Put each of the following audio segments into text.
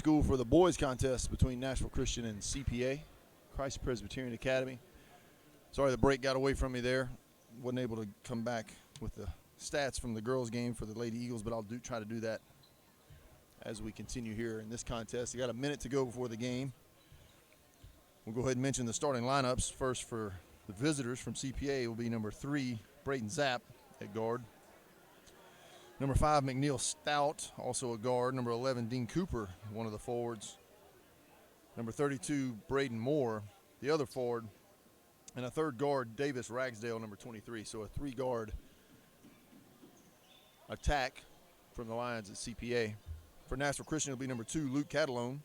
School for the boys contest between Nashville Christian and CPA, Christ Presbyterian Academy. Sorry the break got away from me there. Wasn't able to come back with the stats from the girls game for the Lady Eagles, but I'll try to do that as we continue here in this contest. You got a minute to go before the game. We'll go ahead and mention the starting lineups. First for the visitors from CPA will be number 3, Braden Zapp at guard. Number 5, McNeil Stout, also a guard. Number 11, Dean Cooper, one of the forwards. Number 32, Braden Moore, the other forward. And a third guard, Davis Ragsdale, number 23. So a 3-guard attack from the Lions at CPA. For Nashville Christian, it'll be number 2, Luke Catalone.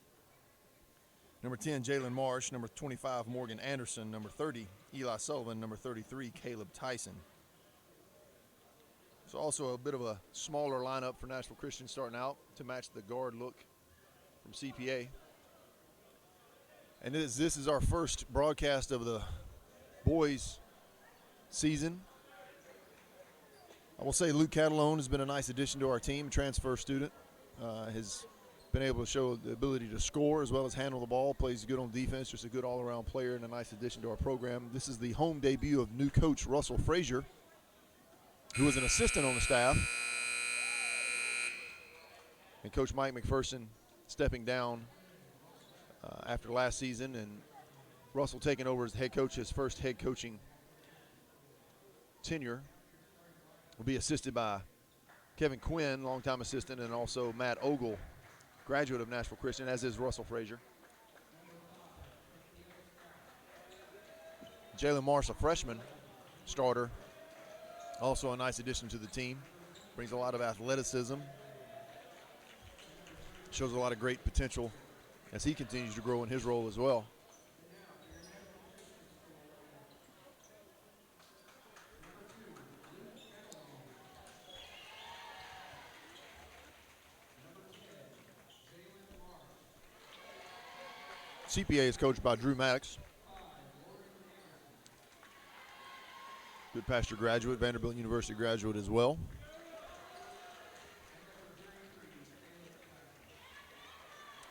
Number 10, Jalen Marsh. Number 25, Morgan Anderson. Number 30, Eli Sullivan. Number 33, Caleb Tyson. So also a bit of a smaller lineup for Nashville Christian starting out to match the guard look from CPA. And this is our first broadcast of the boys season. I will say Luke Catalone has been a nice addition to our team, transfer student. Has been able to show the ability to score as well as handle the ball, plays good on defense, just a good all-around player and a nice addition to our program. This is the home debut of new coach Russell Frazier, who was an assistant on the staff. And Coach Mike McPherson stepping down after last season, and Russell taking over as head coach, his first head coaching tenure. Will be assisted by Kevin Quinn, longtime assistant, and also Matt Ogle, graduate of Nashville Christian, as is Russell Frazier. Jalen Marsh, a freshman starter, also a nice addition to the team. Brings a lot of athleticism. Shows a lot of great potential as he continues to grow in his role as well. CPA is coached by Drew Maddox. Good pasture graduate, Vanderbilt University graduate as well.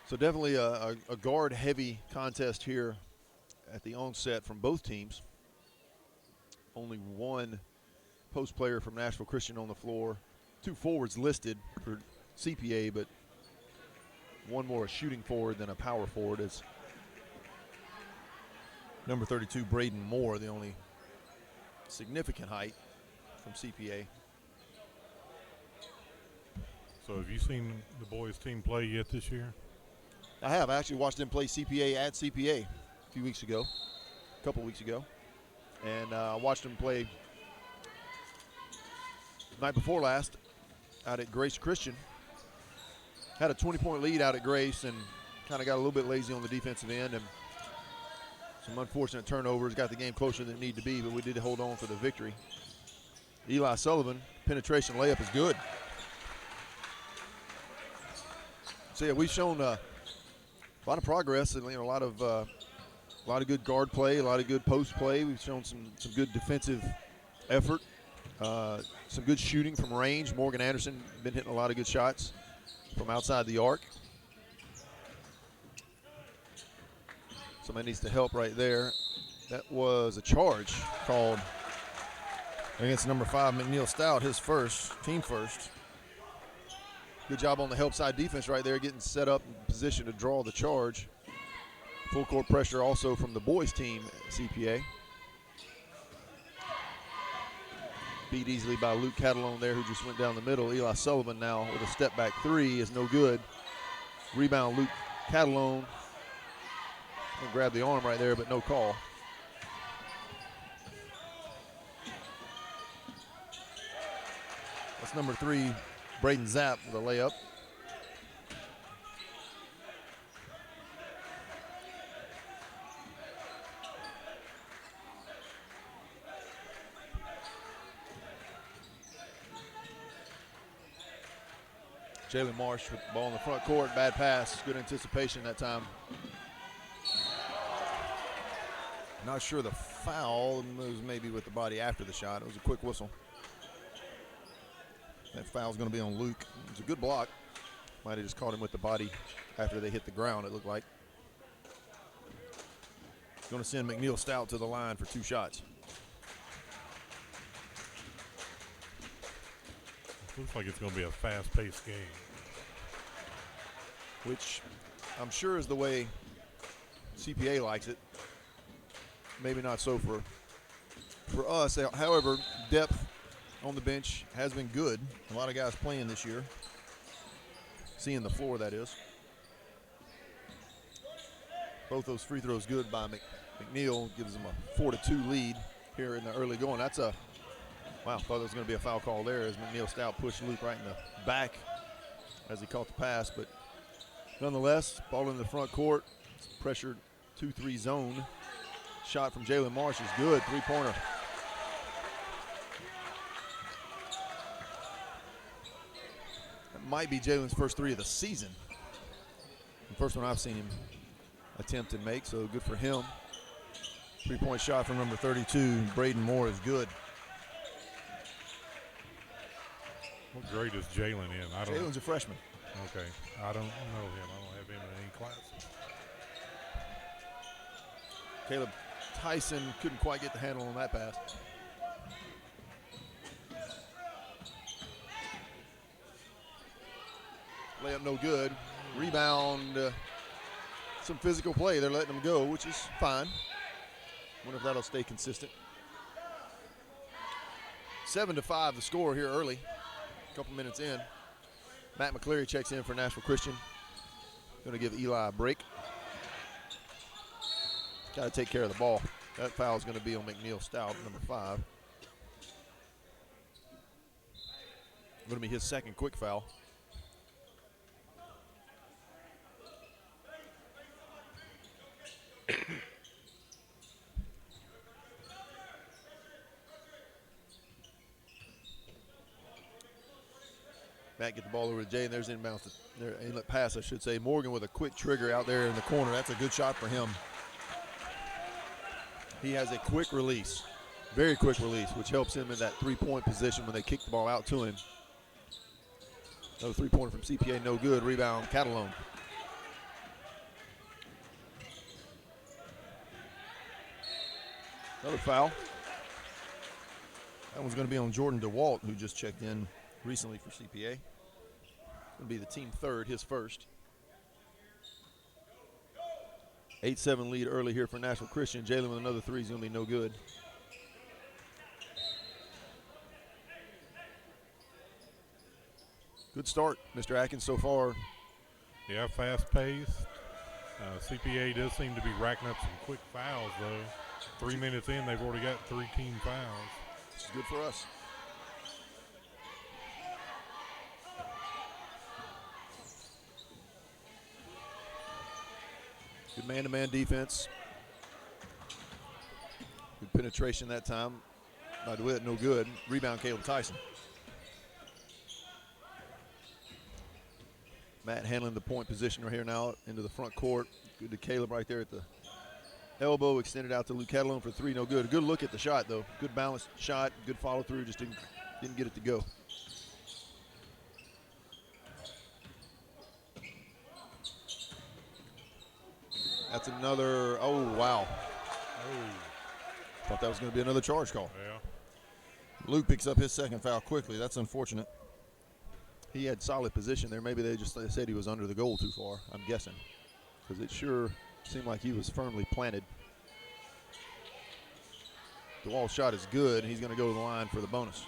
So definitely a guard-heavy contest here at the onset from both teams. Only one post player from Nashville Christian on the floor. 2 forwards listed for CPA, but one more a shooting forward than a power forward is number 32, Braden Moore, the only significant height from CPA. So have you seen the boys team play yet this year? I have. I actually watched them play CPA at CPA a couple weeks ago. And I watched them play night before last out at Grace Christian. Had a 20-point lead out at Grace and kind of got a little bit lazy on the defensive end, and some unfortunate turnovers, got the game closer than it needed to be, but we did hold on for the victory. Eli Sullivan, penetration layup is good. So yeah, we've shown a lot of progress and a lot of good guard play, a lot of good post play. We've shown some good defensive effort, some good shooting from range. Morgan Anderson been hitting a lot of good shots from outside the arc. Somebody needs to help right there. That was a charge called against number 5, McNeil Stout, his first, team first. Good job on the help side defense right there, getting set up in position to draw the charge. Full court pressure also from the boys team at CPA. Beat easily by Luke Catalone there, who just went down the middle. Eli Sullivan now with a step back 3 is no good. Rebound Luke Catalone. Grab the arm right there, but no call. That's number 3, Braden Zapp with a layup. Jalen Marsh with the ball in the front court, bad pass, good anticipation that time. Not sure the foul was maybe with the body after the shot. It was a quick whistle. That foul's going to be on Luke. It was a good block. Might have just caught him with the body after they hit the ground, it looked like. Going to send McNeil Stout to the line for 2 shots. Looks like it's going to be a fast-paced game. Which I'm sure is the way CPA likes it. Maybe not so for us. However, depth on the bench has been good. A lot of guys playing this year. Seeing the floor, that is. Both those free throws good by McNeil. Gives them a 4-2 lead here in the early going. That's a, wow, thought there was going to be a foul call there as McNeil Stout pushed Luke right in the back as he caught the pass. But nonetheless, ball in the front court. Pressured 2-3 zone. Shot from Jalen Marsh is good. 3-pointer. That might be Jalen's first 3 of the season. The first one I've seen him attempt and make, so good for him. 3-point shot from number 32, Braden Moore, is good. What grade is Jalen in? Jalen's a freshman. Okay. I don't know him. I don't have him in any class. Caleb Tyson couldn't quite get the handle on that pass. Layup no good. Rebound, some physical play. They're letting them go, which is fine. Wonder if that'll stay consistent. 7-5 the score here early. A couple minutes in. Matt McCleary checks in for Nashville Christian. Going to give Eli a break. Got to take care of the ball. That foul is going to be on McNeil Stout, number 5. Going to be his second quick foul. Matt get the ball over to Jay, and there's inbounds. Their inlet pass, I should say. Morgan with a quick trigger out there in the corner. That's a good shot for him. He has a quick release, very quick release, which helps him in that 3-point position when they kick the ball out to him. Another 3-pointer from CPA, no good. Rebound, Catalone. Another foul. That one's going to be on Jordan DeWalt, who just checked in recently for CPA. Going to be the team third, his first. 8-7 lead early here for Nashville Christian. Jalen with another 3 is going to be no good. Good start, Mr. Atkins, so far. Yeah, fast-paced. CPA does seem to be racking up some quick fouls, though. 3 minutes in, they've already got 3 team fouls. This is good for us. Good man-to-man defense. Good penetration that time. By DeWitt, no good. Rebound, Caleb Tyson. Matt handling the point position right here now into the front court. Good to Caleb right there at the elbow. Extended out to Luke Catalone for 3, no good. A good look at the shot, though. Good balanced shot, good follow through. Just didn't get it to go. That's another, oh, wow. Thought that was going to be another charge call. Yeah. Luke picks up his second foul quickly. That's unfortunate. He had solid position there. Maybe they said he was under the goal too far, I'm guessing, because it sure seemed like he was firmly planted. The wall shot is good, and he's going to go to the line for the bonus.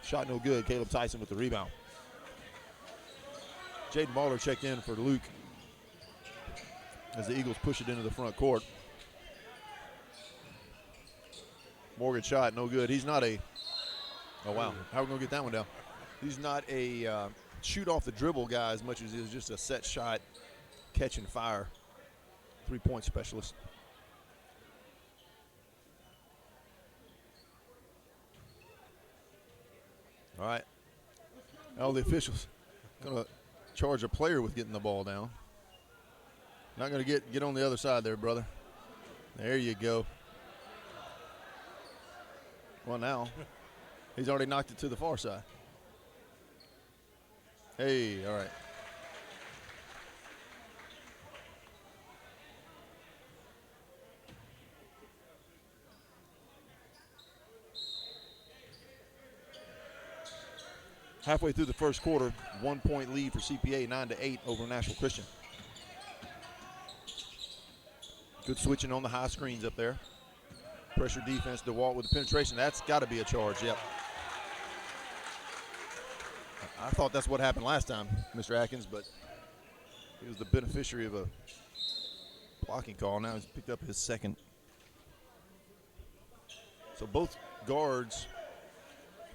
Shot no good. Caleb Tyson with the rebound. Jaden Baller checked in for Luke as the Eagles push it into the front court. Morgan shot no good. He's not a, oh wow, how are we going to get that one down? He's not a shoot off the dribble guy as much as he is just a set shot, catch and fire, 3-point specialist. All right. Now the officials going to charge a player with getting the ball down. Not going to get on the other side there, brother. There you go. Well, now he's already knocked it to the far side. Hey, all right. Halfway through the first quarter, 1 point lead for CPA, 9-8 over Nashville Christian. Good switching on the high screens up there. Pressure defense, DeWalt with the penetration. That's got to be a charge, yep. I thought that's what happened last time, Mr. Atkins, but he was the beneficiary of a blocking call. Now he's picked up his second. So both guards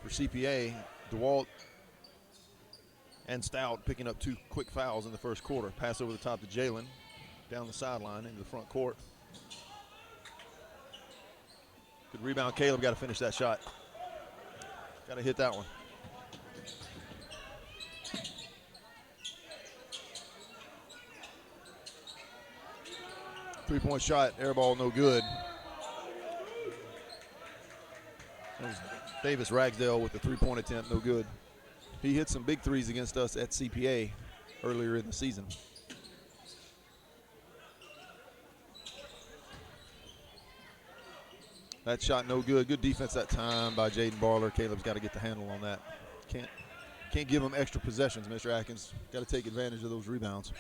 for CPA, DeWalt and Stout, picking up 2 quick fouls in the first quarter. Pass over the top to Jalen, down the sideline into the front court. Good rebound. Caleb got to finish that shot. Got to hit that one. Three-point shot, air ball, no good. That was Davis Ragsdale with the three-point attempt, no good. He hit some big threes against us at CPA earlier in the season. That shot no good. Good defense that time by Jaden Barler. Caleb's got to get the handle on that. Can't give him extra possessions, Mr. Atkins. Got to take advantage of those rebounds.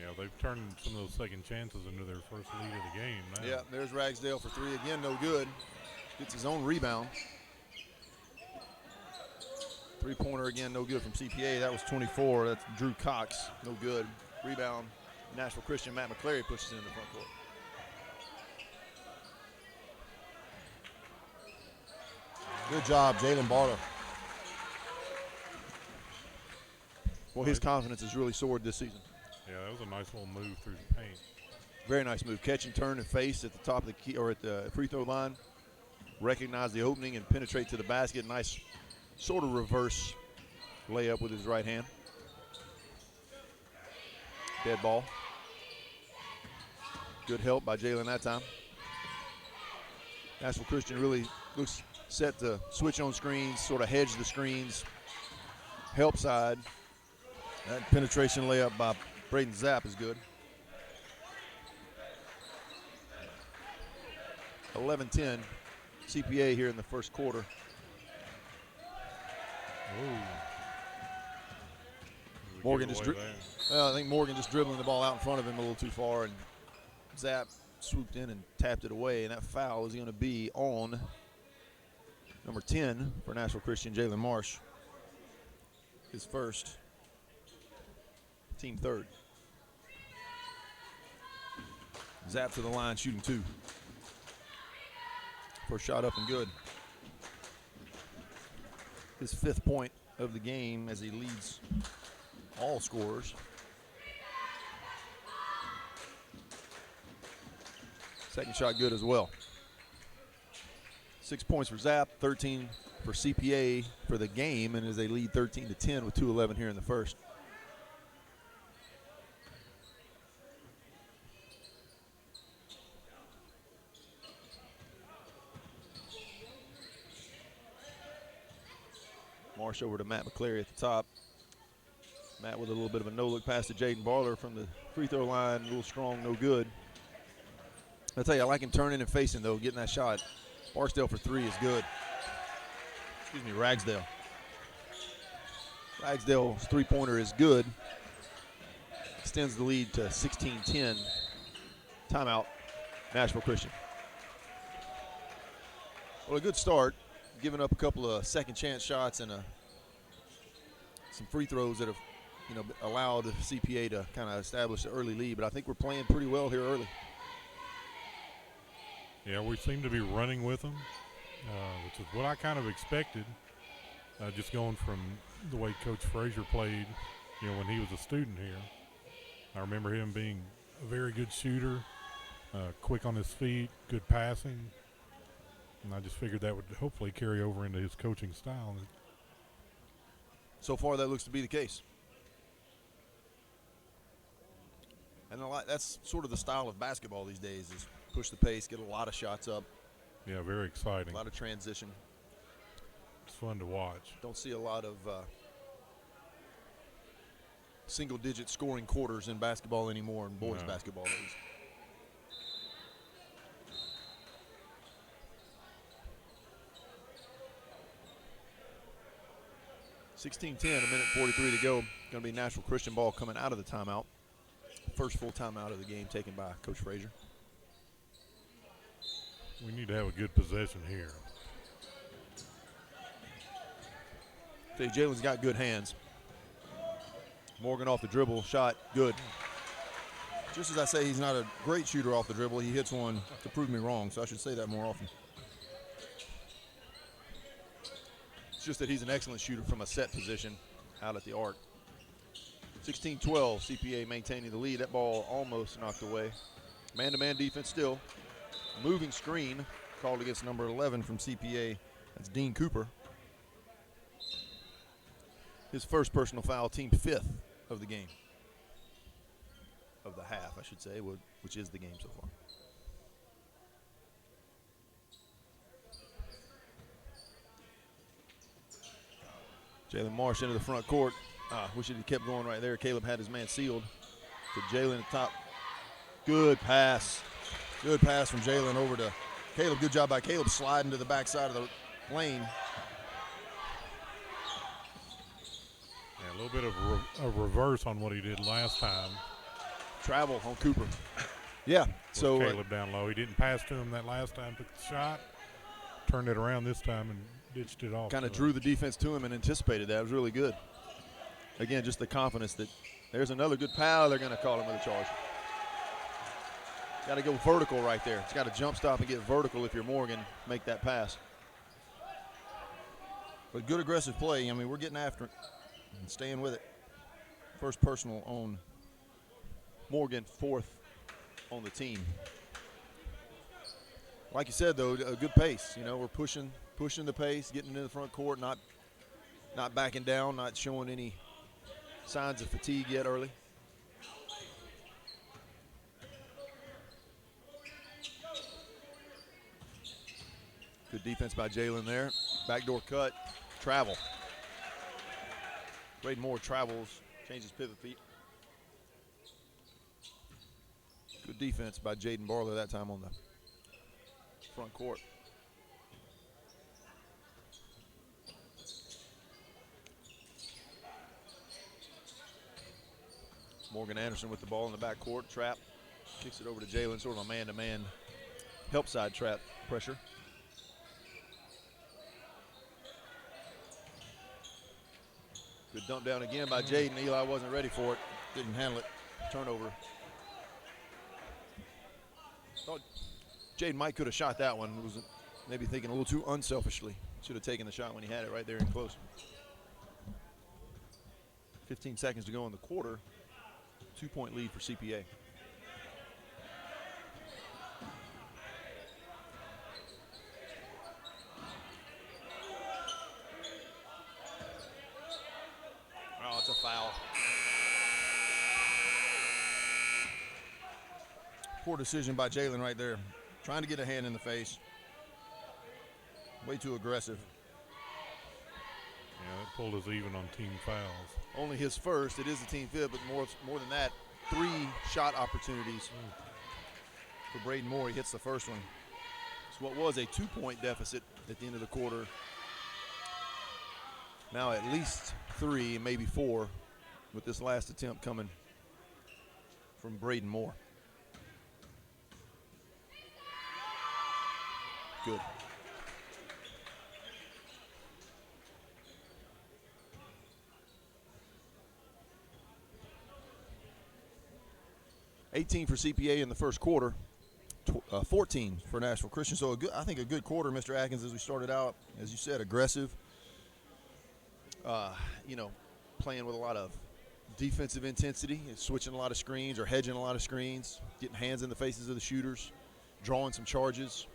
Yeah, they've turned some of those second chances into their first lead of the game now. Yeah, there's Ragsdale for three. Again, no good. Gets his own rebound. Three-pointer again, no good from CPA. That was 24. That's Drew Cox, no good. Rebound, Nashville Christian. Matt McClary pushes it in the front court. Good job, Jalen Barlow. Well, his confidence has really soared this season. Yeah, that was a nice little move through the paint. Very nice move. Catch and turn and face at the top of the key or at the free throw line. Recognize the opening and penetrate to the basket. Nice sort of reverse layup with his right hand. Dead ball. Good help by Jalen that time. Nashville Christian really looks set to switch on screens, sort of hedge the screens. Help side. That penetration layup by Braden Zapp is good. 11-10 CPA here in the first quarter. Morgan just I think Morgan just dribbling the ball out in front of him a little too far, and Zapp swooped in and tapped it away, and that foul is going to be on number 10 for Nashville Christian, Jalen Marsh. His first, team third. Zapp to the line, shooting two. First shot up and good. His 5th point of the game as he leads all scorers. Second shot good as well. 6 points for Zapp, 13 for CPA for the game, and as they lead 13-10 with 2:11 here in the first. Marsh over to Matt McClary at the top. Matt with a little bit of a no-look pass to Jaden Barler from the free throw line. A little strong, no good. I'll tell you, I like him turning and facing, though, getting that shot. Barksdale for three is good. Excuse me, Ragsdale. Ragsdale's three-pointer is good. Extends the lead to 16-10. Timeout, Nashville Christian. Well, a good start. Giving up a couple of second chance shots and some free throws that have, allowed CPA to kind of establish an early lead. But I think we're playing pretty well here early. Yeah, we seem to be running with them, which is what I kind of expected. Just going from the way Coach Frazier played, when he was a student here. I remember him being a very good shooter, quick on his feet, good passing. And I just figured that would hopefully carry over into his coaching style. So far, that looks to be the case. And that's sort of the style of basketball these days, is push the pace, get a lot of shots up. Yeah, very exciting. A lot of transition. It's fun to watch. Don't see a lot of single-digit scoring quarters in basketball anymore, in boys basketball leagues. .16-10, a minute 43 to go. Going to be Nashville Christian ball coming out of the timeout. First full timeout of the game taken by Coach Frazier. We need to have a good possession here. Jalen's got good hands. Morgan off the dribble, shot, good. Just as I say he's not a great shooter off the dribble, he hits one to prove me wrong, so I should say that more often. It's just that he's an excellent shooter from a set position out at the arc. 16-12, CPA maintaining the lead. That ball almost knocked away. Man-to-man defense still. Moving screen called against number 11 from CPA. That's Dean Cooper. His first personal foul, team 5th of the game. Of the half, I should say, which is the game so far. Jalen Marsh into the front court. Wish it had kept going right there. Caleb had his man sealed. To Jalen at top. Good pass. Good pass from Jalen over to Caleb. Good job by Caleb sliding to the backside of the lane. Yeah, a little bit of a reverse on what he did last time. Travel on Cooper. Yeah. So Caleb down low. He didn't pass to him that last time. Took the shot. Turned it around this time and ditched it off. Kind of drew the defense to him and anticipated that. It was really good. Again, just the confidence that there's another good foul. They're going to call him with a charge. Got to go vertical right there. It's got to jump stop and get vertical if you're Morgan, make that pass. But good aggressive play. I mean, we're getting after it and staying with it. First personal on Morgan, 4th on the team. Like you said, though, a good pace. You know, we're pushing the pace, getting into the front court, not backing down, not showing any signs of fatigue yet early. Good defense by Jalen there. Backdoor cut, travel. Braden Moore travels, changes pivot feet. Good defense by Jaden Barlow that time on the front court. Morgan Anderson with the ball in the back court, trap. Kicks it over to Jalen, sort of a man-to-man help side trap pressure. Good dump down again by Jaden. Eli wasn't ready for it. Didn't handle it. Turnover. Thought Jaden Mike could have shot that one. Was maybe thinking a little too unselfishly. Should have taken the shot when he had it right there and close. 15 seconds to go in the quarter. 2-point lead for CPA. Oh, it's a foul. Poor decision by Jalen right there. Trying to get a hand in the face. Way too aggressive. Yeah, that pulled us even on team fouls. Only his first. It is the team 5th, but more than that, 3 shot opportunities for Braden Moore. He hits the first one. So what was a 2-point deficit at the end of the quarter. Now at least 3, maybe 4, with this last attempt coming from Braden Moore. Good. $18 for CPA in the first quarter, 14 for Nashville Christian. So I think a good quarter, Mr. Atkins, as we started out, as you said, aggressive. Playing with a lot of defensive intensity, switching a lot of screens or hedging a lot of screens, getting hands in the faces of the shooters, drawing some charges,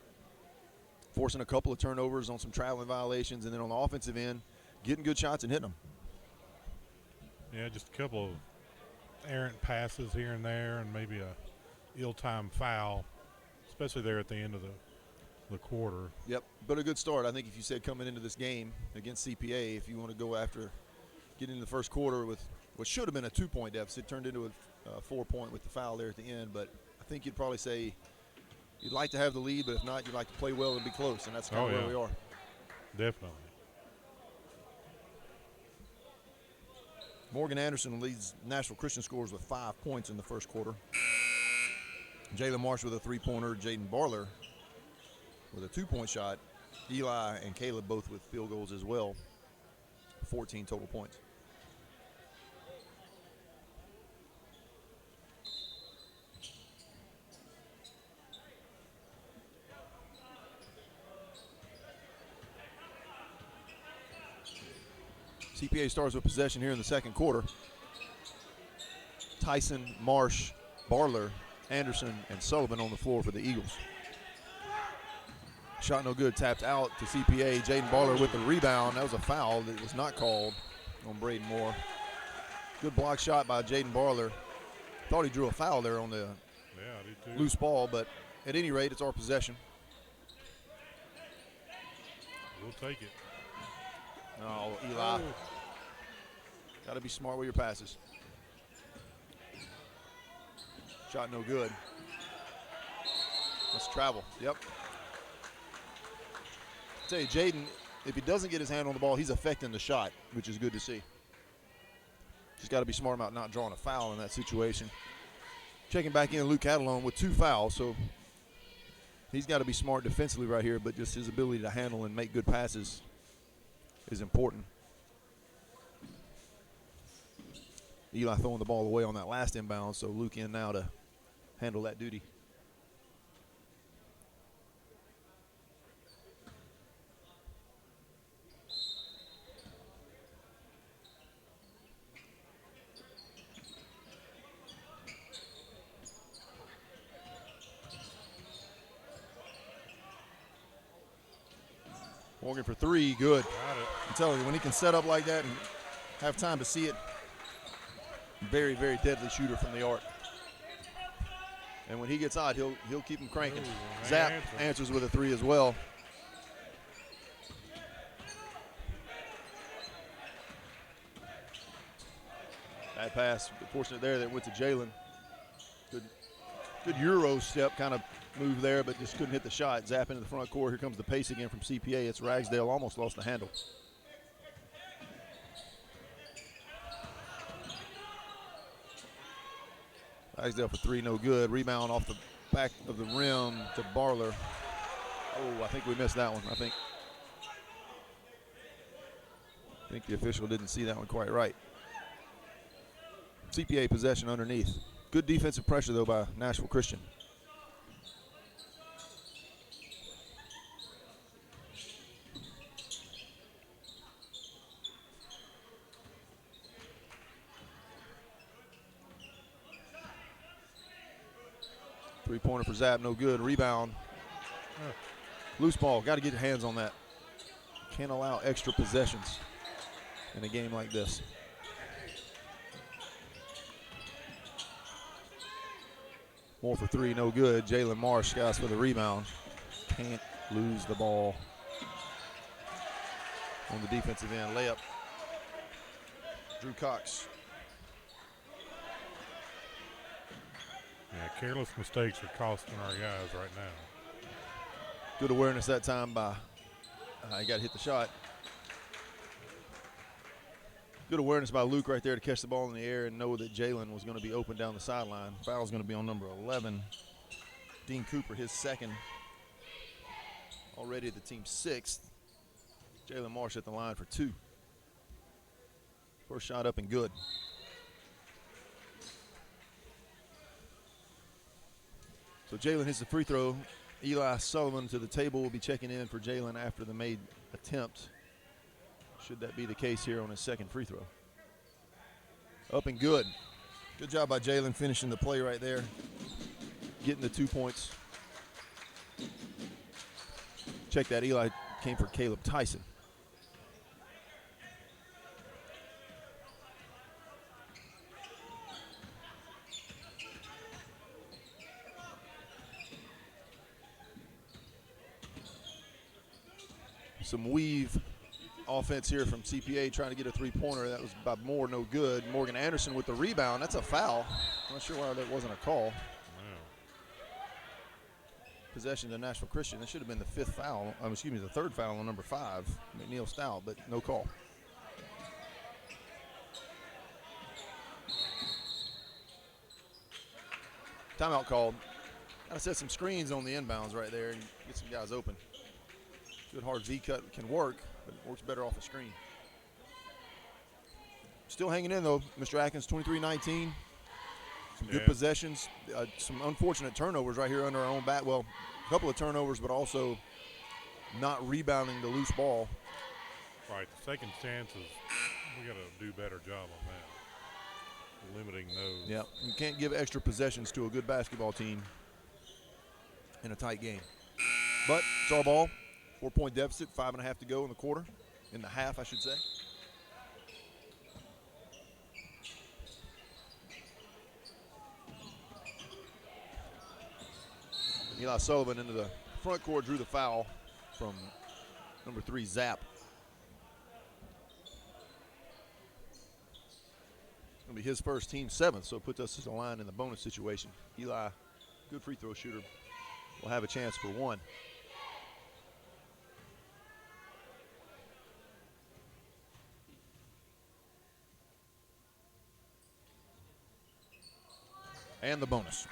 forcing a couple of turnovers on some traveling violations, and then on the offensive end, getting good shots and hitting them. Yeah, just a couple of errant passes here and there, and maybe a ill-timed foul, especially there at the end of the quarter. Yep, but a good start. I think if you said coming into this game against CPA, if you want to go after getting in the first quarter with what should have been a 2-point deficit, turned into a 4-point with the foul there at the end. But I think you'd probably say you'd like to have the lead, but if not, you'd like to play well and be close, and that's kind of where we are. Definitely. Morgan Anderson leads Nashville Christian scores with 5 points in the first quarter. Jalen Marsh with a 3-pointer. Jaden Barler with a 2-point shot. Eli and Caleb both with field goals as well. 14 total points. CPA starts with possession here in the second quarter. Tyson, Marsh, Barler, Anderson, and Sullivan on the floor for the Eagles. Shot no good, tapped out to CPA. Jaden Barler with the rebound. That was a foul that was not called on Braden Moore. Good block shot by Jaden Barler. Thought he drew a foul there on the loose ball, but at any rate, it's our possession. We'll take it. Oh, Eli. Got to be smart with your passes. Shot no good. Let's travel. Yep. I tell you, Jaden, if he doesn't get his hand on the ball, he's affecting the shot, which is good to see. Just got to be smart about not drawing a foul in that situation. Checking back in, Luke Catalone with 2 fouls, so he's got to be smart defensively right here, but just his ability to handle and make good passes is important. Eli throwing the ball away on that last inbound, so Luke in now to handle that duty. Morgan for 3, good. I'm telling you, when he can set up like that and have time to see it, very, very deadly shooter from the arc. And when he gets hot, he'll keep him cranking. Zapp answers with a 3 as well. Bad pass, fortunate there that went to Jalen. Good Euro step kind of move there, but just couldn't hit the shot. Zapp into the front court. Here comes the pace again from CPA. It's Ragsdale, almost lost the handle. Ragsdale for 3, no good. Rebound off the back of the rim to Barler. Oh, I think we missed that one. I think the official didn't see that one quite right. CPA possession underneath. Good defensive pressure, though, by Nashville Christian. Three-pointer for Zapp, no good. Rebound. Loose ball, got to get your hands on that. Can't allow extra possessions in a game like this. Moore for 3, no good. Jalen Marsh guys for the rebound. Can't lose the ball on the defensive end. Layup. Drew Cox. Yeah, careless mistakes are costing our guys right now. Good awareness that time by, he got to hit the shot. Good awareness by Luke right there to catch the ball in the air and know that Jalen was going to be open down the sideline. Foul's going to be on number 11. Dean Cooper, his second. Already the team's 6th. Jalen Marsh at the line for 2. First shot up and good. So Jalen hits the free throw. Eli Sullivan to the table will be checking in for Jalen after the made attempt. Should that be the case here on his second free throw. Up and good. Good job by Jalen finishing the play right there. Getting the 2 points. Check that, Eli came for Caleb Tyson. some weave offense here from CPA trying to get a three-pointer. That was by Moore, no good. Morgan Anderson with the rebound. That's a foul. I'm not sure why that wasn't a call. Wow. Possession to Nashville Christian. That should have been the fifth foul. Excuse me, the third foul on number 5, McNeil Stout, but no call. Timeout called. Got to set some screens on the inbounds right there and get some guys open. Good hard V-cut can work, but it works better off a screen. Still hanging in, though, Mr. Atkins, 23-19. Some good possessions. Some unfortunate turnovers right here under our own bat. Well, a couple of turnovers, but also not rebounding the loose ball. Right, the second chances, we got to do a better job on that. Limiting those. Yeah, you can't give extra possessions to a good basketball team in a tight game. But it's all ball. 4-point deficit, 5.5 to go in the quarter. In the half, I should say. Eli Sullivan into the front court, drew the foul from number 3, Zapp. It's going to be his first, team 7th, so it puts us as a line in the bonus situation. Eli, good free throw shooter, will have a chance for 1. And the bonus.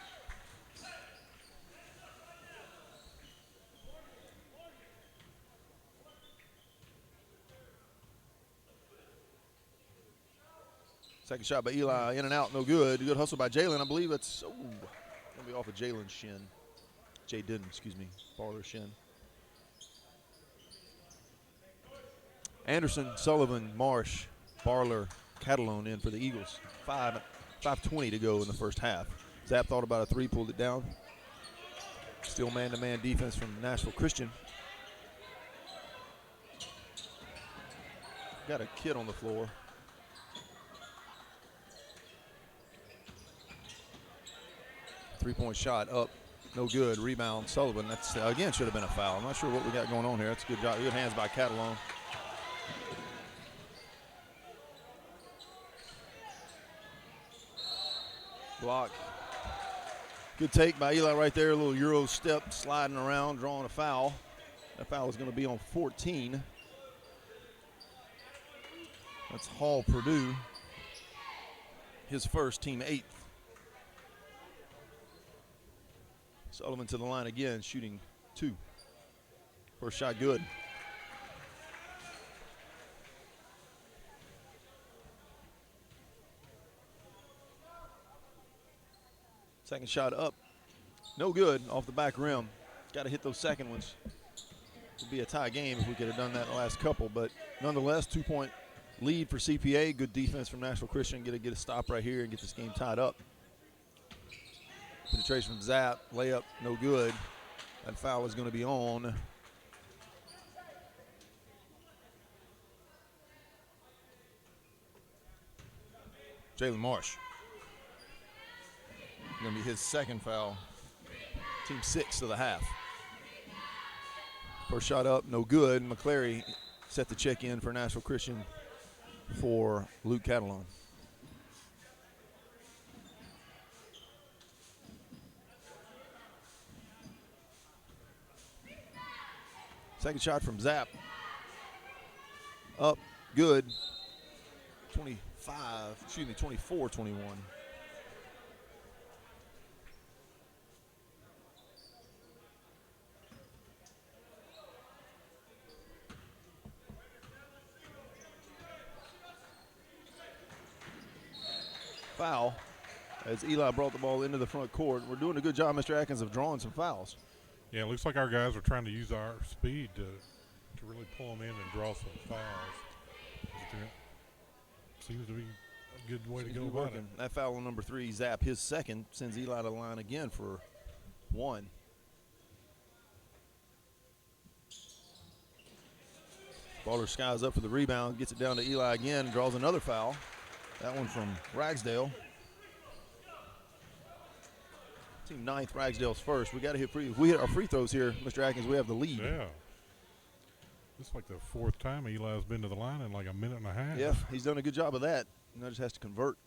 Second shot by Eli, in and out, no good. Good hustle by Jalen. I believe it's going to be off of Jalen's shin. Jaden, excuse me, Barler's shin. Anderson, Sullivan, Marsh, Barler, Catalone in for the Eagles. 5:20 to go in the first half. Zapp thought about a 3, pulled it down. Still man-to-man defense from Nashville Christian. Got a kid on the floor. Three-point shot up, no good. Rebound, Sullivan. That's again should have been a foul. I'm not sure what we got going on here. That's a good job. Good hands by Catalone. Block. Good take by Eli right there. A little Euro step, sliding around, drawing a foul. That foul is going to be on 14. That's Hall Purdue. His first, team 8th. Sullivan to the line again, shooting 2. First shot good. Second shot up, no good, off the back rim. Got to hit those second ones. It would be a tie game if we could have done that the last couple, but nonetheless, 2-point lead for CPA. Good defense from Nashville Christian. Get a stop right here and get this game tied up. Penetration from Zapp, layup, no good. That foul is going to be on Jalen Marsh. Going to be his second foul. Team 6 of the half. First shot up, no good. McClary set the check in for Nashville Christian for Luke Catalone. Second shot from Zapp. Up, good. 24-21. Foul as Eli brought the ball into the front court. We're doing a good job, Mr. Atkins, of drawing some fouls. Yeah, it looks like our guys are trying to use our speed to really pull them in and draw some fouls. Seems to be a good way to go about it. That foul on number 3, Zapp, his second, sends Eli to the line again for 1. Baller skies up for the rebound, gets it down to Eli again, and draws another foul. That one from Ragsdale. Team 9th, Ragsdale's first. We got to hit free. If we hit our free throws here, Mr. Atkins, we have the lead. Yeah. It's like the fourth time Eli's been to the line in like a minute and a half. Yeah, he's done a good job of that. Now just has to convert.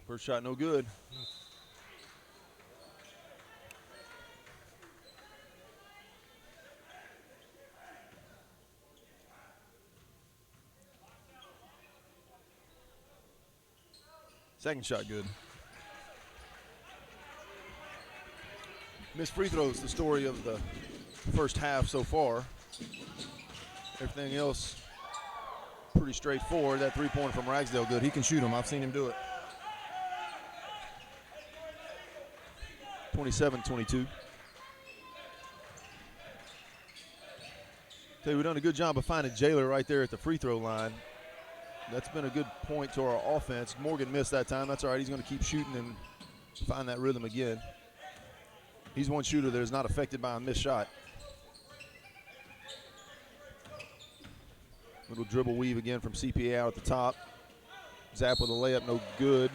First shot, no good. Second shot, good. Missed free throws, the story of the first half so far. Everything else pretty straightforward. That three-pointer from Ragsdale, good. He can shoot them. I've seen him do it. 27-22. Tell you, we've done a good job of finding Jailer right there at the free throw line. That's been a good point to our offense. Morgan missed that time. That's all right. He's going to keep shooting and find that rhythm again. He's one shooter that is not affected by a missed shot. Little dribble weave again from CPA out at the top. Zap with a layup, no good.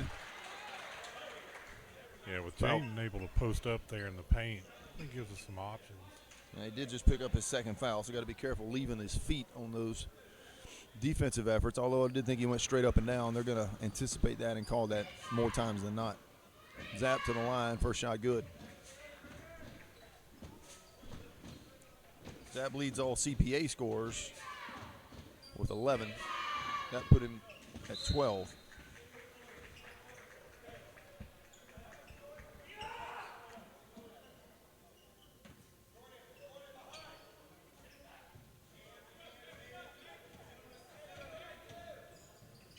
Yeah, with Jaden able to post up there in the paint, it gives us some options. Yeah, he did just pick up his second foul, so got to be careful leaving his feet on those defensive efforts, although I did think he went straight up and down. They're going to anticipate that and call that more times than not. Zap to the line, first shot good. Zap leads all CPA scorers with 11. That put him at 12.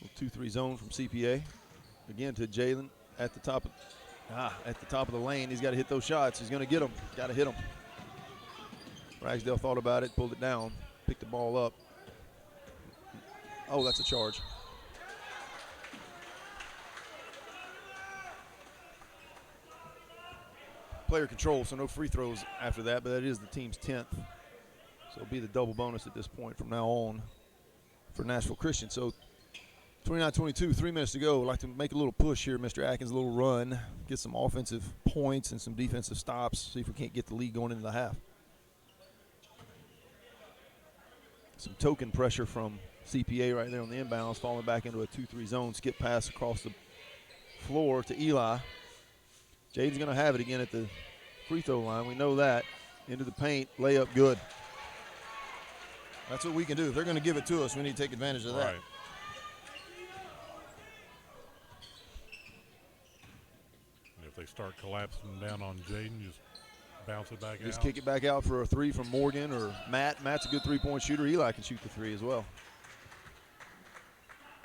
Little 2-3 zone from CPA. Again to Jalen at the top of the lane. He's got to hit those shots. He's going to get them. Got to hit them. Ragsdale thought about it, pulled it down, picked the ball up. Oh, that's a charge. Player control, so no free throws after that, but that is the team's 10th. So it'll be the double bonus at this point from now on for Nashville Christian. So 29-22, 3 minutes to go. I'd like to make a little push here, Mr. Atkins, a little run, get some offensive points and some defensive stops, see if we can't get the lead going into the half. Some token pressure from CPA right there on the inbounds, falling back into a 2-3 zone, skip pass across the floor to Eli. Jaden's going to have it again at the free throw line. We know that. Into the paint, layup good. That's what we can do. If they're going to give it to us, we need to take advantage of that. Right. And if they start collapsing down on Jaden, just bounce it back out. Just kick it back out for a three from Morgan or Matt. Matt's a good three-point shooter. Eli can shoot the three as well.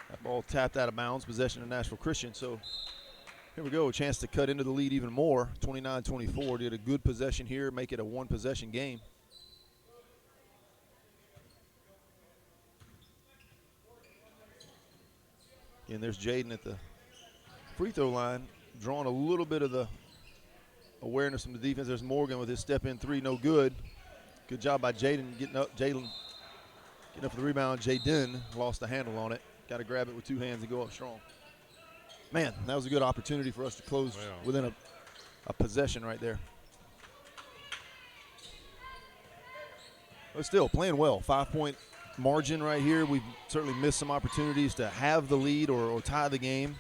That ball tapped out of bounds, possession of Nashville Christian. So here we go, a chance to cut into the lead even more. 29-24, did a good possession here, make it a one-possession game. And there's Jaden at the free throw line, drawing a little bit of the awareness from the defense. There's Morgan with his step-in three, no good. Good job by Jaden getting up. Jalen getting up for the rebound. Jaden lost the handle on it. Got to grab it with two hands and go up strong. Man, that was a good opportunity for us to close within a possession right there. But still, playing well. 5-point margin right here. We've certainly missed some opportunities to have the lead or tie the game.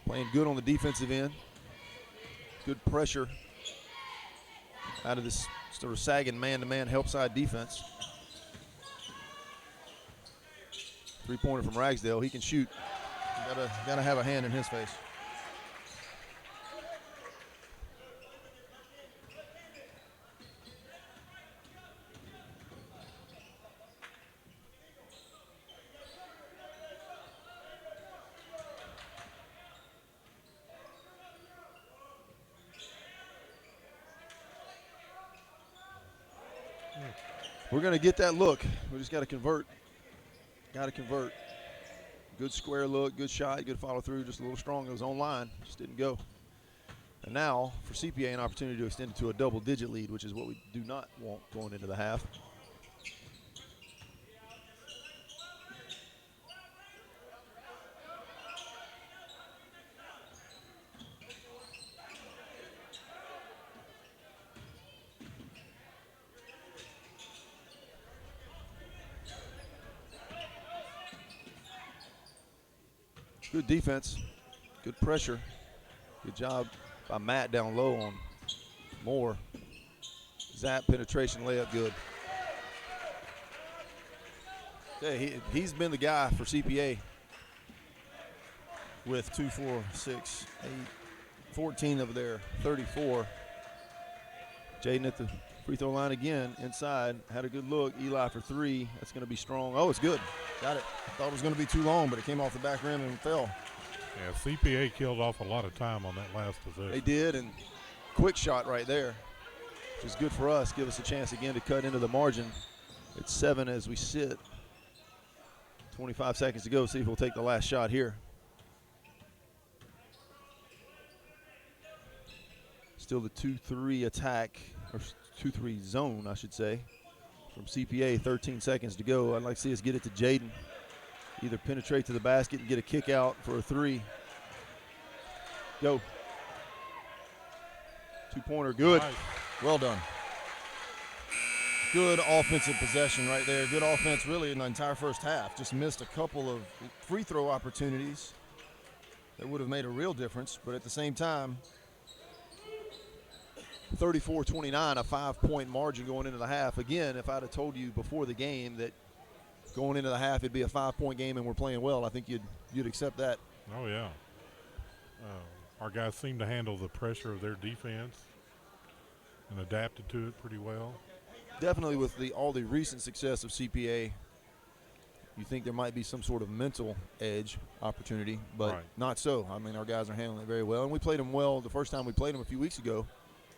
Playing good on the defensive end. Good pressure out of this sort of sagging man-to-man help side defense. Three-pointer from Ragsdale. He can shoot. Gotta have a hand in his face. We're going to get that look. We just got to convert. Got to convert. Good square look, good shot, good follow through, just a little strong. It was on line, just didn't go. And now for CPA, an opportunity to extend it to a double-digit lead, which is what we do not want going into the half. Good defense, good pressure. Good job by Matt down low on Moore. Zap penetration layup good. Yeah, he's been the guy for CPA with 2, 4, 6, 8, 14 of their 34. Jaden at the free throw line again, inside, had a good look. Eli for 3, that's going to be strong. Oh, it's good. Got it. I thought it was going to be too long, but it came off the back rim and fell. Yeah, CPA killed off a lot of time on that last possession. They did, and quick shot right there, which is good for us. Give us a chance again to cut into the margin. It's 7 as we sit. 25 seconds to go. See if we'll take the last shot here. Still the 2-3 attack, or 2-3 zone, I should say, from CPA. 13 seconds to go. I'd like to see us get it to Jaden. Either penetrate to the basket and get a kick out for a 3. Go. 2-pointer, good. Nice. Well done. Good offensive possession right there. Good offense really in the entire first half. Just missed a couple of free throw opportunities that would have made a real difference. But at the same time, 34-29, a 5-point margin going into the half. Again, if I'd have told you before the game that going into the half it'd be a 5-point game and we're playing well, I think you'd accept that. Oh, yeah. Our guys seem to handle the pressure of their defense and adapted to it pretty well. Definitely with all the recent success of CPA, you think there might be some sort of mental edge opportunity, but Right. not so. I mean, our guys are handling it very well, and we played them well the first time we played them a few weeks ago,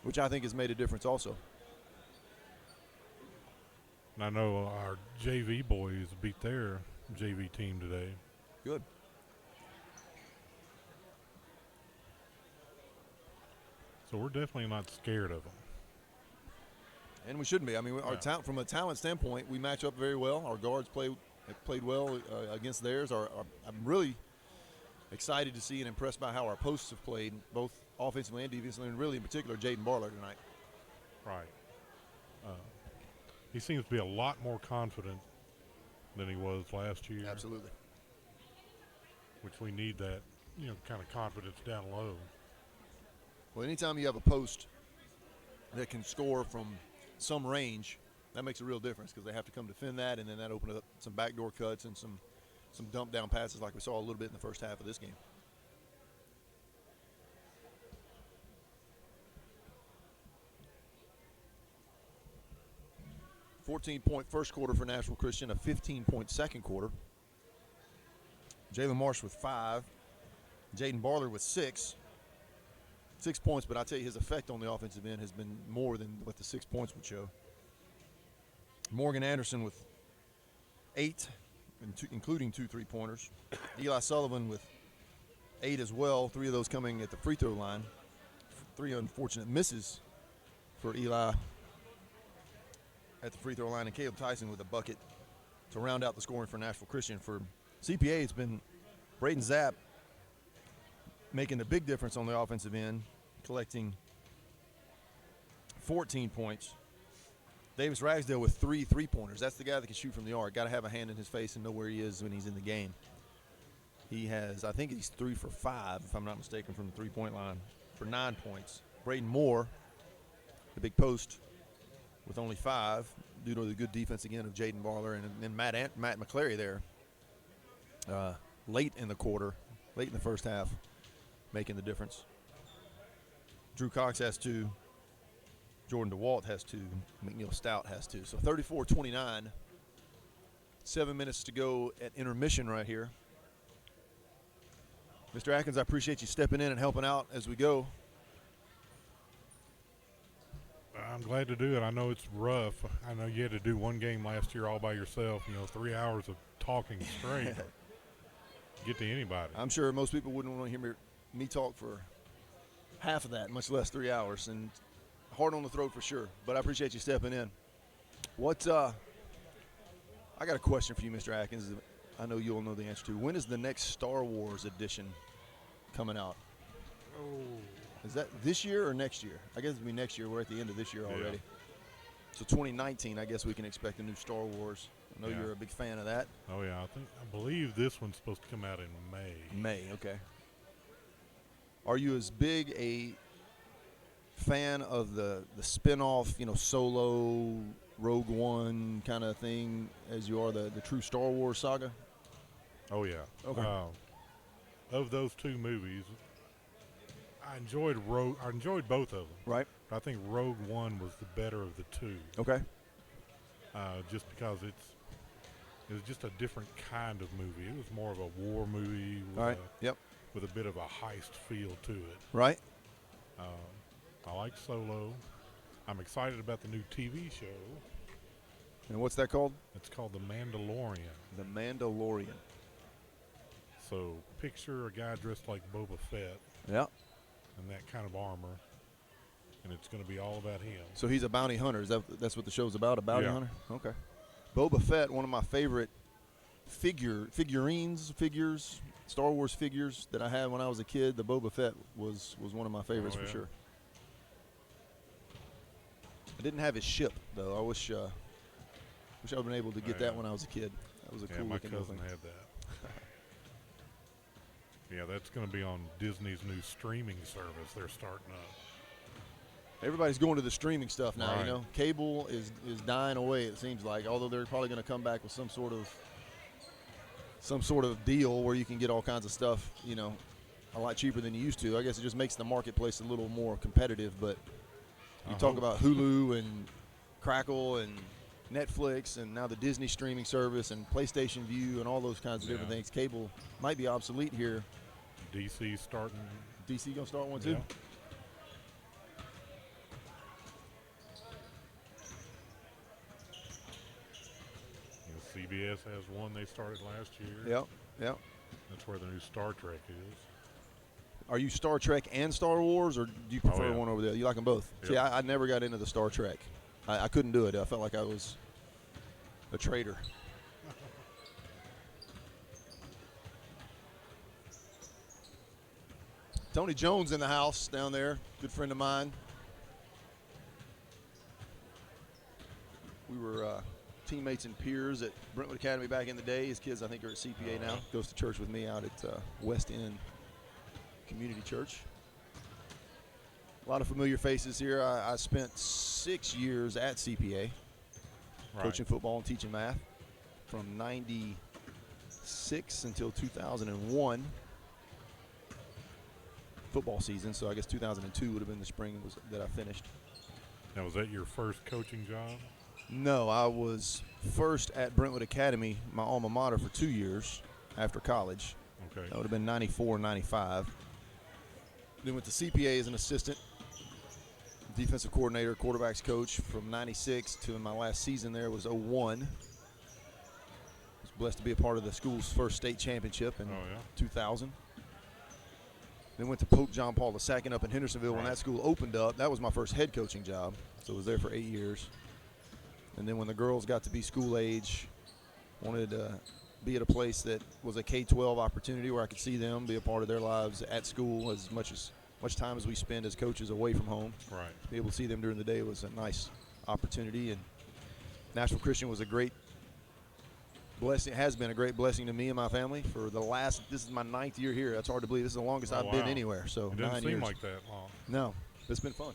which I think has made a difference also. And I know our JV boys beat their JV team today. Good. So we're definitely not scared of them. And we shouldn't be. I mean, from a talent standpoint, we match up very well. Our guards have played well against theirs. I'm really excited to see and impressed by how our posts have played, both offensively and defensively, and really in particular Jaden Barler tonight. Right. He seems to be a lot more confident than he was last year. Absolutely. Which we need that, kind of confidence down low. Well, anytime you have a post that can score from some range, that makes a real difference because they have to come defend that, and then that opens up some backdoor cuts and some dump down passes like we saw a little bit in the first half of this game. $14-point first quarter for Nashville Christian, a 15-point second quarter. Jalen Marsh with 5, Jaden Barler with 6. 6 points, but I tell you, his effect on the offensive end has been more than what the 6 points would show. Morgan Anderson with 8, including 2 3-pointers. Eli Sullivan with 8 as well, 3 of those coming at the free throw line. 3 unfortunate misses for Eli at the free throw line, and Caleb Tyson with a bucket to round out the scoring for Nashville Christian. For CPA, it's been Braden Zapp making the big difference on the offensive end, collecting 14 points. Davis Ragsdale with 3 3-pointers. That's the guy that can shoot from the arc. Got to have a hand in his face and know where he is when he's in the game. He has, I think he's 3 for 5, if I'm not mistaken, from the 3-point line for 9 points. Braden Moore, the big post, with only 5 due to the good defense again of Jaden Barler and Matt McClary there late in the first half, making the difference. Drew Cox has 2. Jordan DeWalt has 2. McNeil Stout has 2. So 34-29. 7 minutes to go at intermission right here. Mr. Atkins, I appreciate you stepping in and helping out as we go. I'm glad to do it. I know it's rough. I know you had to do one game last year all by yourself, 3 hours of talking straight. Get to anybody. I'm sure most people wouldn't want to hear me talk for half of that, much less 3 hours, and hard on the throat for sure. But I appreciate you stepping in. I got a question for you, Mr. Atkins. I know you'll know the answer to. When is the next Star Wars edition coming out? Oh. Is that this year or next year? I guess it'll be next year. We're at the end of this year already. So 2019, I guess we can expect a new Star Wars I know you're a big fan of that. Oh yeah, I believe this one's supposed to come out in May. May, okay. Are you as big a fan of the spin-off, Solo, Rogue One kind of thing as you are the true Star Wars saga? Oh yeah. Okay. Of those two movies, I enjoyed both of them. Right. But I think Rogue One was the better of the two. Okay. Just because it was just a different kind of movie. It was more of a war movie with, All right. Yep. with a bit of a heist feel to it. Right. I like Solo. I'm excited about the new TV show. And what's that called? It's called The Mandalorian. The Mandalorian. So picture a guy dressed like Boba Fett Yeah. in that kind of armor, and it's going to be all about him. So he's a bounty hunter. That's what the show's about, a bounty Yeah. hunter? Okay. Boba Fett, one of my favorite figures, Star Wars figures that I had when I was a kid. The Boba Fett was one of my favorites for sure. I didn't have his ship though. I wish I'd been able to get that when I was a kid. That was a cool looking my thing. cousin had that. Yeah, that's going to be on Disney's new streaming service they're starting up. Everybody's going to the streaming stuff now. Right. Cable is dying away. It seems like, although they're probably going to come back with some sort of deal where you can get all kinds of stuff, a lot cheaper than you used to. I guess it just makes the marketplace a little more competitive. But you talk about Hulu and Crackle and Netflix and now the Disney streaming service and PlayStation View and all those kinds of different things. Cable might be obsolete here. DC starting. DC gonna start one too? Yeah. CBS has one they started last year. Yep. That's where the new Star Trek is. Are you Star Trek and Star Wars, or do you prefer one over there? You like them both? Yep. See, I never got into the Star Trek. I couldn't do it. I felt like I was a traitor. Tony Jones in the house down there, good friend of mine. We were teammates and peers at Brentwood Academy back in the day. His kids, I think, are at CPA now. Goes to church with me out at West End Community Church. A lot of familiar faces here. I spent 6 years at CPA, coaching football and teaching math from 96 until 2001 football season. So I guess 2002 would have been the spring that I finished. Now, was that your first coaching job? No, I was first at Brentwood Academy, my alma mater, for 2 years after college. Okay. That would have been 94, 95. Then went to CPA as an assistant, defensive coordinator, quarterbacks coach from 96 to my last season there was 01. Was blessed to be a part of the school's first state championship in 2000. Then went to Pope John Paul II up in Hendersonville when that school opened up. That was my first head coaching job, so I was there for 8 years. And then when the girls got to be school age, wanted to be at a place that was a K-12 opportunity where I could see them, be a part of their lives at school as much time as we spend as coaches away from home. Right. To be able to see them during the day was a nice opportunity. And Nashville Christian was a great blessing, has been a great blessing to me and my family for this is my 9th year here. That's hard to believe. This is the longest I've been anywhere. So it 9 doesn't years. seem like that long. No, it's been fun.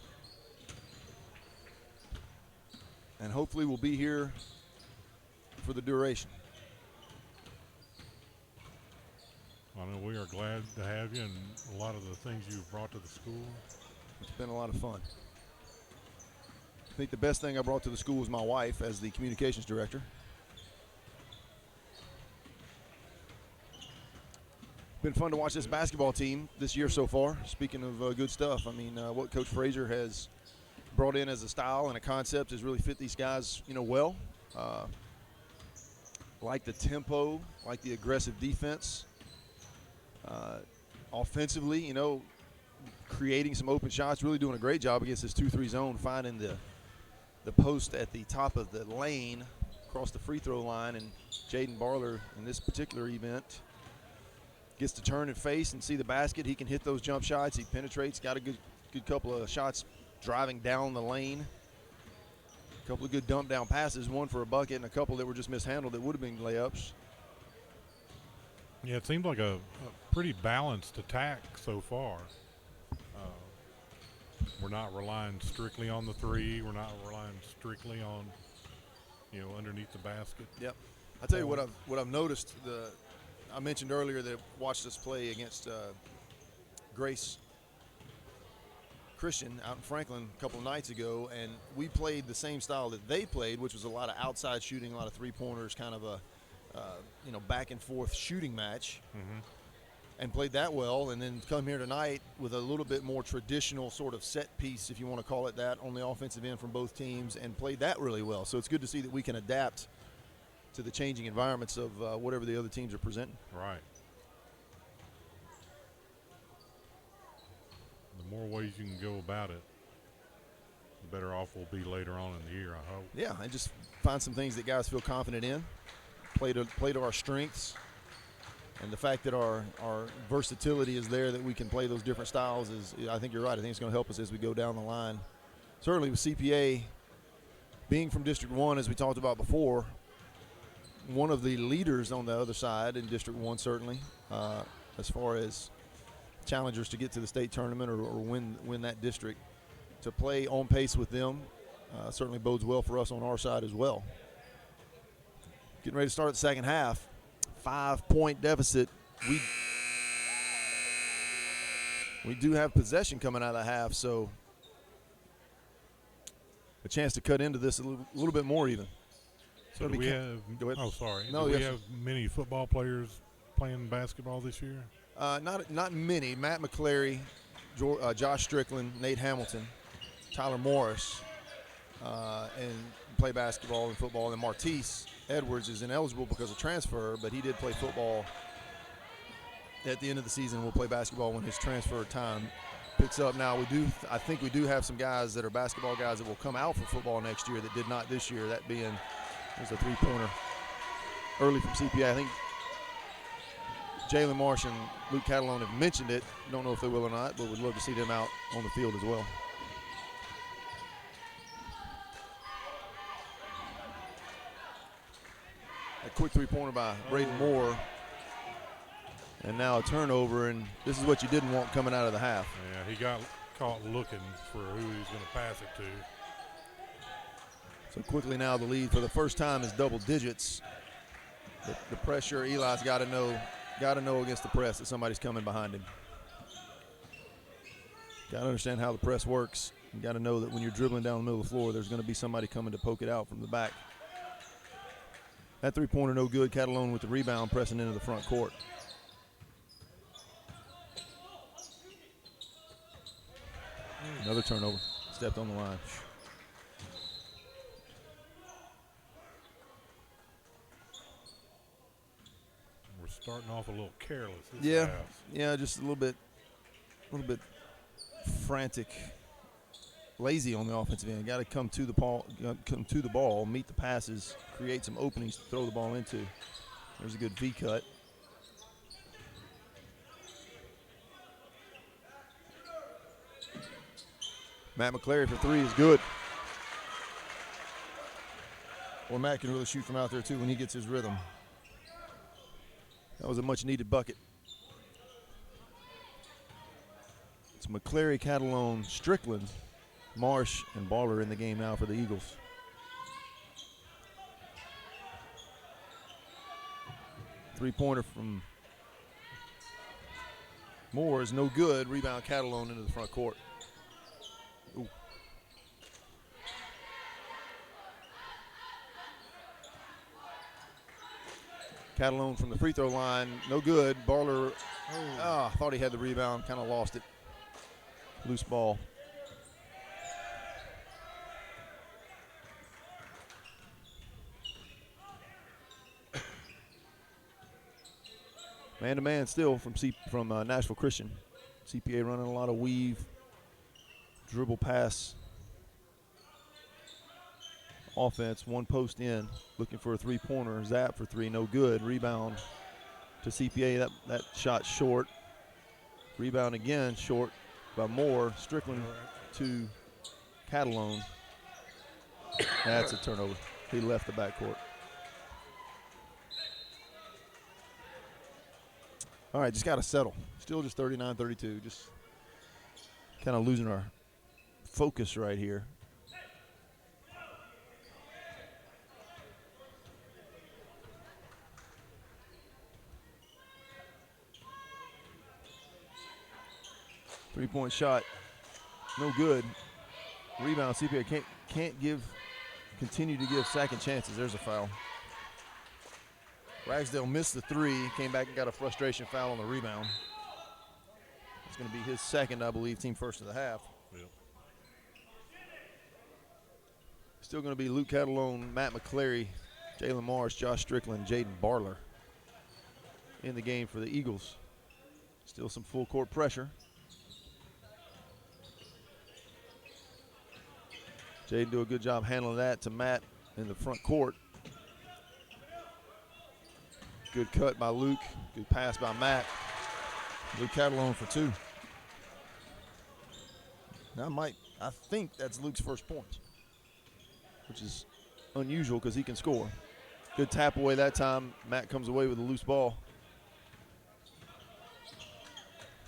And hopefully we'll be here for the duration. I know we are glad to have you, and a lot of the things you've brought to the school. It's been a lot of fun. I think the best thing I brought to the school was my wife as the communications director. Been fun to watch this basketball team this year so far. Speaking of good stuff, I mean, what Coach Frazier has brought in as a style and a concept has really fit these guys, well. Like the tempo, like the aggressive defense. Offensively, creating some open shots, really doing a great job against this 2-3 zone, finding the post at the top of the lane across the free throw line. And Jaden Barler, in this particular event, gets to turn and face and see the basket. He can hit those jump shots. He penetrates, got a good couple of shots driving down the lane. A couple of good dump down passes, one for a bucket and a couple that were just mishandled that would have been layups. Yeah, it seems like a pretty balanced attack so far. We're not relying strictly on the three. We're not relying strictly on, underneath the basket. Yep. I tell you what I've noticed. I mentioned earlier that I watched us play against Grace Christian out in Franklin a couple of nights ago, and we played the same style that they played, which was a lot of outside shooting, a lot of three-pointers, kind of a back and forth shooting match. Mm-hmm. And played that well, and then come here tonight with a little bit more traditional sort of set piece, if you want to call it that, on the offensive end from both teams, and played that really well. So it's good to see that we can adapt to the changing environments of whatever the other teams are presenting. Right. The more ways you can go about it, the better off we'll be later on in the year, I hope. Yeah, and just find some things that guys feel confident in, play to our strengths. And the fact that our versatility is there, that we can play those different styles, I think you're right. I think it's going to help us as we go down the line. Certainly with CPA being from District 1, as we talked about before, one of the leaders on the other side in District 1 certainly, as far as challengers to get to the state tournament or win that district. To play on pace with them certainly bodes well for us on our side as well. Getting ready to start the second half. 5-point deficit. We do have possession coming out of the half, so a chance to cut into this a little bit more even. So do we have? Go ahead. Oh, sorry. No, do yes. we have many football players playing basketball this year? Not many. Matt McClary, Josh Strickland, Nate Hamilton, Tyler Morris, and play basketball and football, and Martise Edwards is ineligible because of transfer, but he did play football at the end of the season. Will play basketball when his transfer time picks up. Now I think we do have some guys that are basketball guys that will come out for football next year that did not this year. That being, there's a three-pointer early from CPA. I think Jalen Marsh and Luke Catalone have mentioned it. Don't know if they will or not, but would love to see them out on the field as well. A quick three-pointer by Braden Moore. And now a turnover, and this is what you didn't want coming out of the half. Yeah, he got caught looking for who he was going to pass it to. So quickly now the lead for the first time is double digits. The pressure, Eli's got to know against the press that somebody's coming behind him. Got to understand how the press works. You got to know that when you're dribbling down the middle of the floor, there's going to be somebody coming to poke it out from the back. That three-pointer no good. Catalone with the rebound, pressing into the front court. Another turnover. Stepped on the line. We're starting off a little careless. Yeah, just a little bit frantic, lazy on the offensive end. Got to come to the ball, meet the passes, create some openings to throw the ball into. There's a good V cut. Matt McClary for three is good. Well, Matt can really shoot from out there too when he gets his rhythm. That was a much needed bucket. It's McClary, Catalone, Strickland, Marsh, and Baller in the game now for the Eagles. Three-pointer from Moore is no good. Rebound Catalone into the front court. Ooh. Catalone from the free throw line, no good. Baller, thought he had the rebound, kind of lost it. Loose ball. Man-to-man still from Nashville Christian. CPA running a lot of weave, dribble pass offense. One post in, looking for a three-pointer. Zap for three, no good. Rebound to CPA. That shot short. Rebound again, short by Moore. Strickland to Catalone. That's a turnover. He left the backcourt. All right, just got to settle. Still just 39-32. Just kind of losing our focus right here. Three-point shot, no good. Rebound, CPA can't continue to give second chances. There's a foul. Ragsdale missed the three, came back and got a frustration foul on the rebound. It's going to be his second, I believe, team first of the half. Yep. Still going to be Luke Catalone, Matt McClary, Jalen Morris, Josh Strickland, Jaden Barler in the game for the Eagles. Still some full court pressure. Jaden do a good job handling that to Matt in the front court. Good cut by Luke. Good pass by Matt. Luke Catalone for two. Now I think that's Luke's first points, which is unusual because he can score. Good tap away that time. Matt comes away with a loose ball.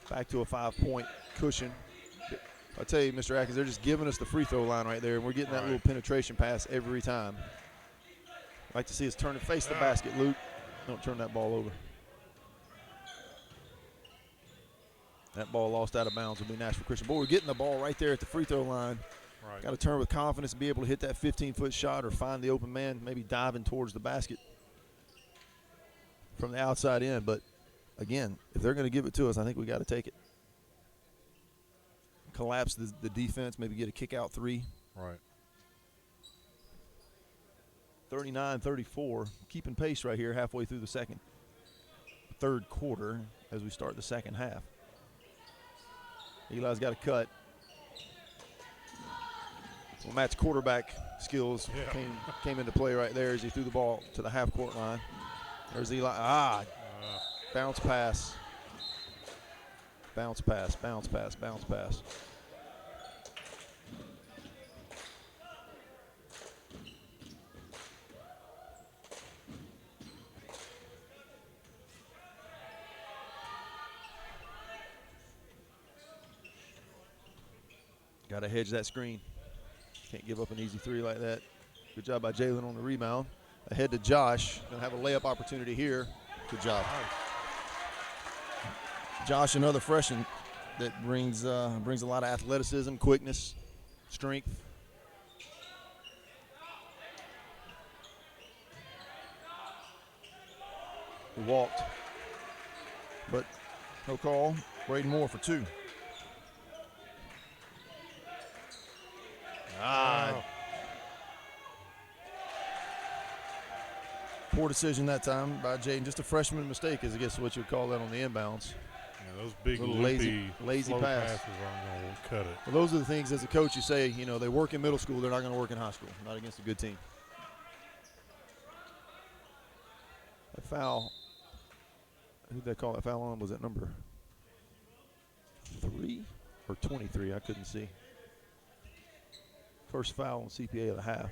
Back to a 5-point cushion. I tell you, Mr. Atkins, they're just giving us the free throw line right there, and we're getting that little penetration pass every time. Like to see us turn and face the basket, Luke. Don't turn that ball over. That ball lost out of bounds will be Nashville Christian. Boy, we're getting the ball right there at the free throw line. Right. Got to turn with confidence and be able to hit that 15-foot shot or find the open man, maybe diving towards the basket from the outside in. But, again, if they're going to give it to us, I think we got to take it. Collapse the defense, maybe get a kick-out three. Right. 39-34, keeping pace right here halfway through the third quarter as we start the second half. Eli's got a cut. Well, Matt's quarterback skills came into play right there as he threw the ball to the half-court line. There's Eli. Bounce pass. Bounce pass, bounce pass, bounce pass. Got to hedge that screen. Can't give up an easy three like that. Good job by Jalen on the rebound. Ahead to Josh. Going to have a layup opportunity here. Good job. Josh, another freshman that brings a lot of athleticism, quickness, strength. He walked, but no call. Braden Moore for two. Poor decision that time by Jaden. Just a freshman mistake, is I guess what you'd call that on the inbounds. Yeah, those big lazy slow pass. passes aren't going to cut it. Well, those are the things as a coach you say, they work in middle school, they're not going to work in high school, not against a good team. A foul. Who did they call that foul on? Was it number 3 or 23? I couldn't see. First foul on CPA of the half.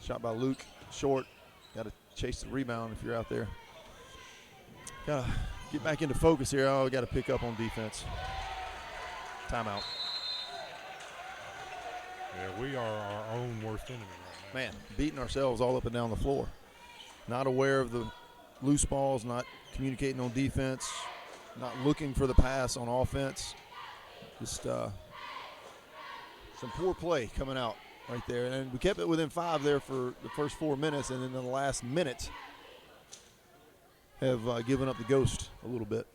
Shot by Luke, short. Got to chase the rebound if you're out there. Got to get back into focus here. Oh, we got to pick up on defense. Timeout. Yeah, we are our own worst enemy right now. Man, beating ourselves all up and down the floor. Not aware of the loose balls, not communicating on defense, not looking for the pass on offense. Just some poor play coming out right there. And we kept it within 5 there for the first 4 minutes, and then in the last minute have given up the ghost a little bit.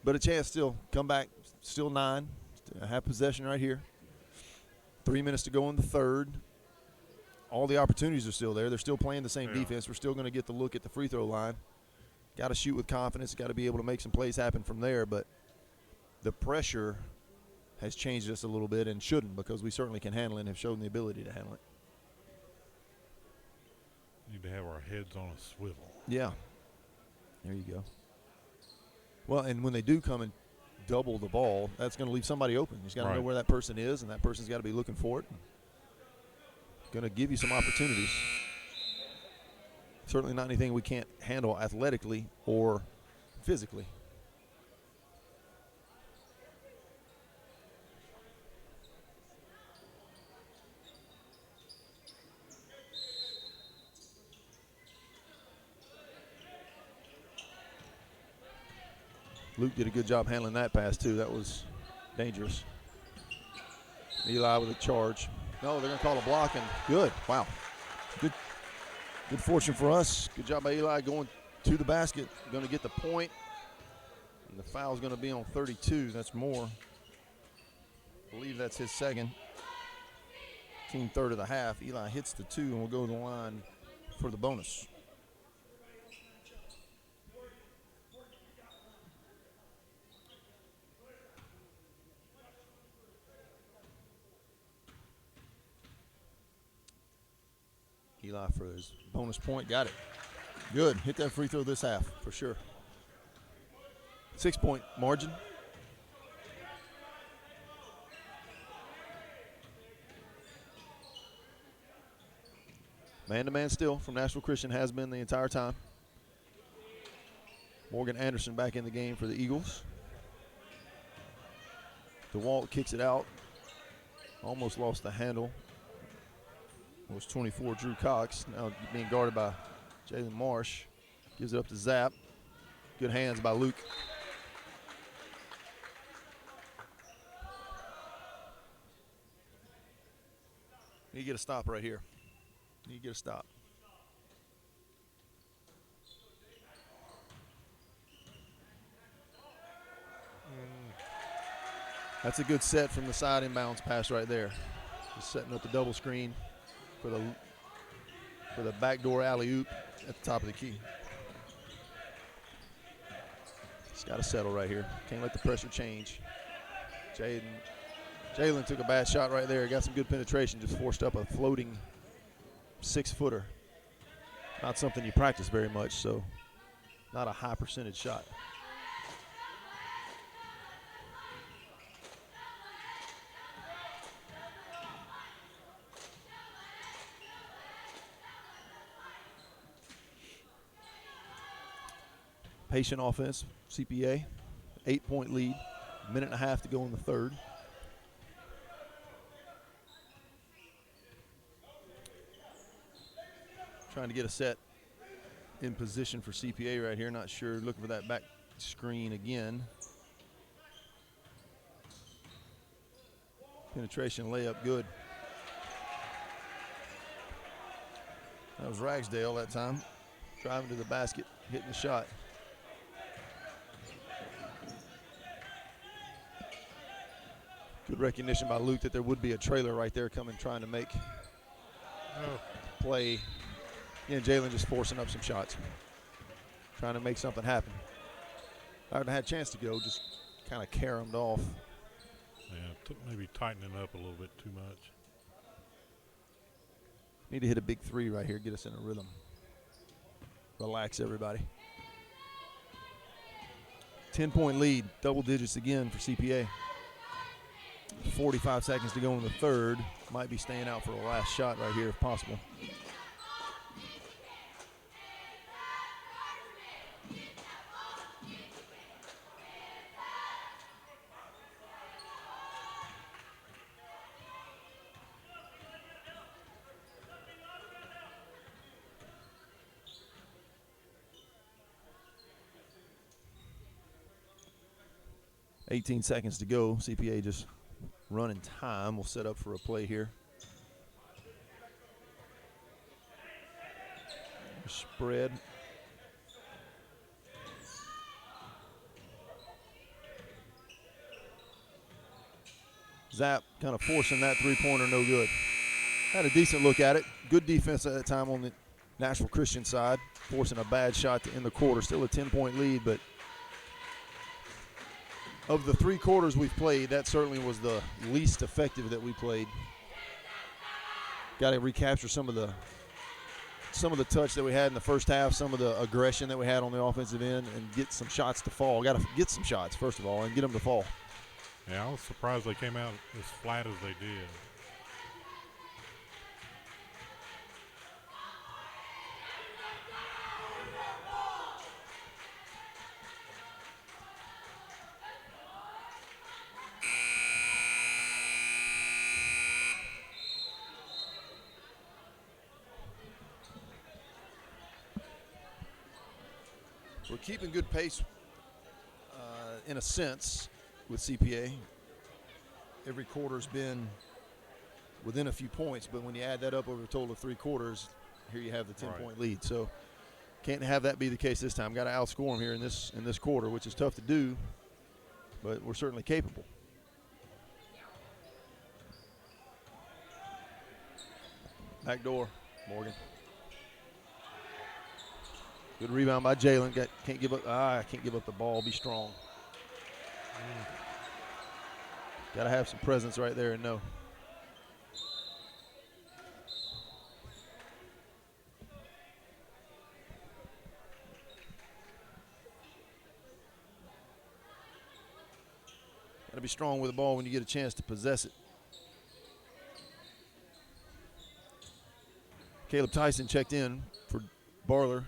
But a chance still. Come back, still 9. Have possession right here. 3 minutes to go in the third. All the opportunities are still there. They're still playing the same defense. We're still going to get the look at the free throw line. Got to shoot with confidence. Got to be able to make some plays happen from there. But the pressure has changed us a little bit and shouldn't, because we certainly can handle it and have shown the ability to handle it. Need to have our heads on a swivel. Yeah. There you go. Well, and when they do come and double the ball, that's going to leave somebody open. You just got to know where that person is, and that person's got to be looking for it. Going to give you some opportunities. Certainly not anything we can't handle athletically or physically. Luke did a good job handling that pass, too. That was dangerous. Eli with a charge. No, they're going to call a block, and good. Wow. Good fortune for us. Good job by Eli going to the basket. Going to get the point. And the foul's going to be on 32. That's more. I believe that's his second. Team third of the half. Eli hits the 2 and will go to the line for the bonus. Eli for his bonus point. Got it. Good. Hit that free throw this half for sure. 6-point margin. Man-to-man still from Nashville Christian, has been the entire time. Morgan Anderson back in the game for the Eagles. DeWalt kicks it out. Almost lost the handle. It was 24, Drew Cox. Now being guarded by Jalen Marsh. Gives it up to Zapp. Good hands by Luke. Need to get a stop right here. Need to get a stop. That's a good set from the side inbounds pass right there. Just setting up the double screen for the backdoor alley-oop at the top of the key. Just got to settle right here. Can't let the pressure change. Jalen took a bad shot right there. Got some good penetration. Just forced up a floating 6-footer. Not something you practice very much, so not a high percentage shot. Patient offense, CPA, 8-point lead, minute and a half to go in the third. Trying to get a set in position for CPA right here. Not sure, looking for that back screen again. Penetration layup, good. That was Ragsdale that time. Driving to the basket, hitting the shot. Good recognition by Luke that there would be a trailer right there coming, trying to make play. Yeah, Jalen just forcing up some shots, trying to make something happen. I haven't had a chance to go, just kind of caromed off. Yeah, maybe tightening up a little bit too much. Need to hit a big 3 right here, get us in a rhythm. Relax, everybody. 10-point lead, double digits again for CPA. 45 seconds to go in the third. Might be staying out for the last shot right here if possible. $18 seconds to go. CPA just running time. We'll set up for a play here. Spread. Zapp kind of forcing that three-pointer, no good. Had a decent look at it. Good defense at that time on the Nashville Christian side, forcing a bad shot to end the quarter. Still a 10-point lead, but of the 3 quarters we've played, that certainly was the least effective that we played. Got to recapture some of the some of the touch that we had in the first half, some of the aggression that we had on the offensive end, and get some shots to fall. Got to get some shots, first of all, and get them to fall. Yeah, I was surprised they came out as flat as they did. We're keeping good pace in a sense with CPA. Every quarter's been within a few points, but when you add that up over a total of 3 quarters, here you have the 10-point lead. So can't have that be the case this time. Got to outscore them here in this quarter, which is tough to do, but we're certainly capable. Back door, Morgan. Good rebound by Jalen. Can't give up. I can't give up the ball. Be strong. Got to have some presence right there and know. Got to be strong with the ball when you get a chance to possess it. Caleb Tyson checked in for Barler.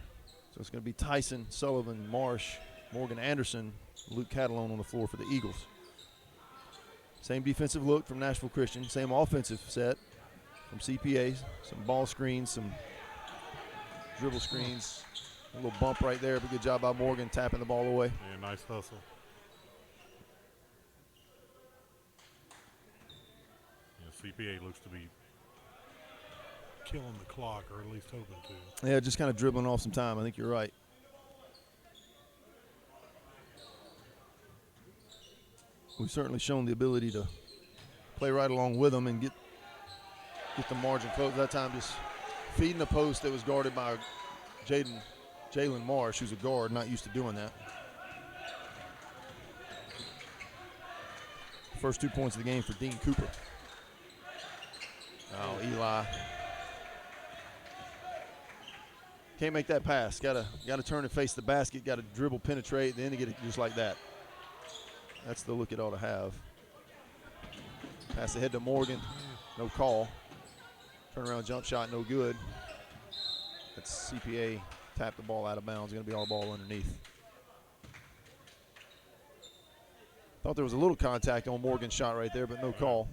So it's going to be Tyson, Sullivan, Marsh, Morgan Anderson, Luke Catalone on the floor for the Eagles. Same defensive look from Nashville Christian. Same offensive set from CPA. Some ball screens, some dribble screens. A little bump right there, but good job by Morgan tapping the ball away. Yeah, nice hustle. Yeah, CPA looks to be killing the clock, or at least hoping to. Yeah, just kind of dribbling off some time. I think you're right. We've certainly shown the ability to play right along with them and get the margin close. That time just feeding the post that was guarded by Jalen Marsh, who's a guard, not used to doing that. First 2 points of the game for Dean Cooper. Oh, Eli. Can't make that pass. Got to turn and face the basket. Got to dribble, penetrate, then to get it just like that. That's the look it ought to have. Pass ahead to Morgan. No call. Turnaround jump shot, no good. That's CPA. Tapped the ball out of bounds. Going to be our ball underneath. Thought there was a little contact on Morgan's shot right there, but no call.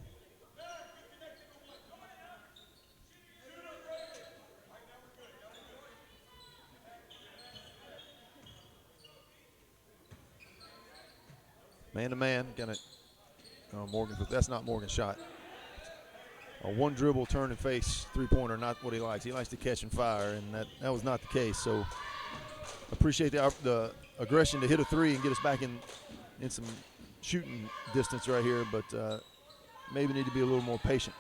Man to man, Morgan, but that's not Morgan's shot. A one dribble, turn and face three-pointer, not what he likes. He likes to catch and fire, and that was not the case. So appreciate the aggression to hit a three and get us back in some shooting distance right here, but maybe need to be a little more patient.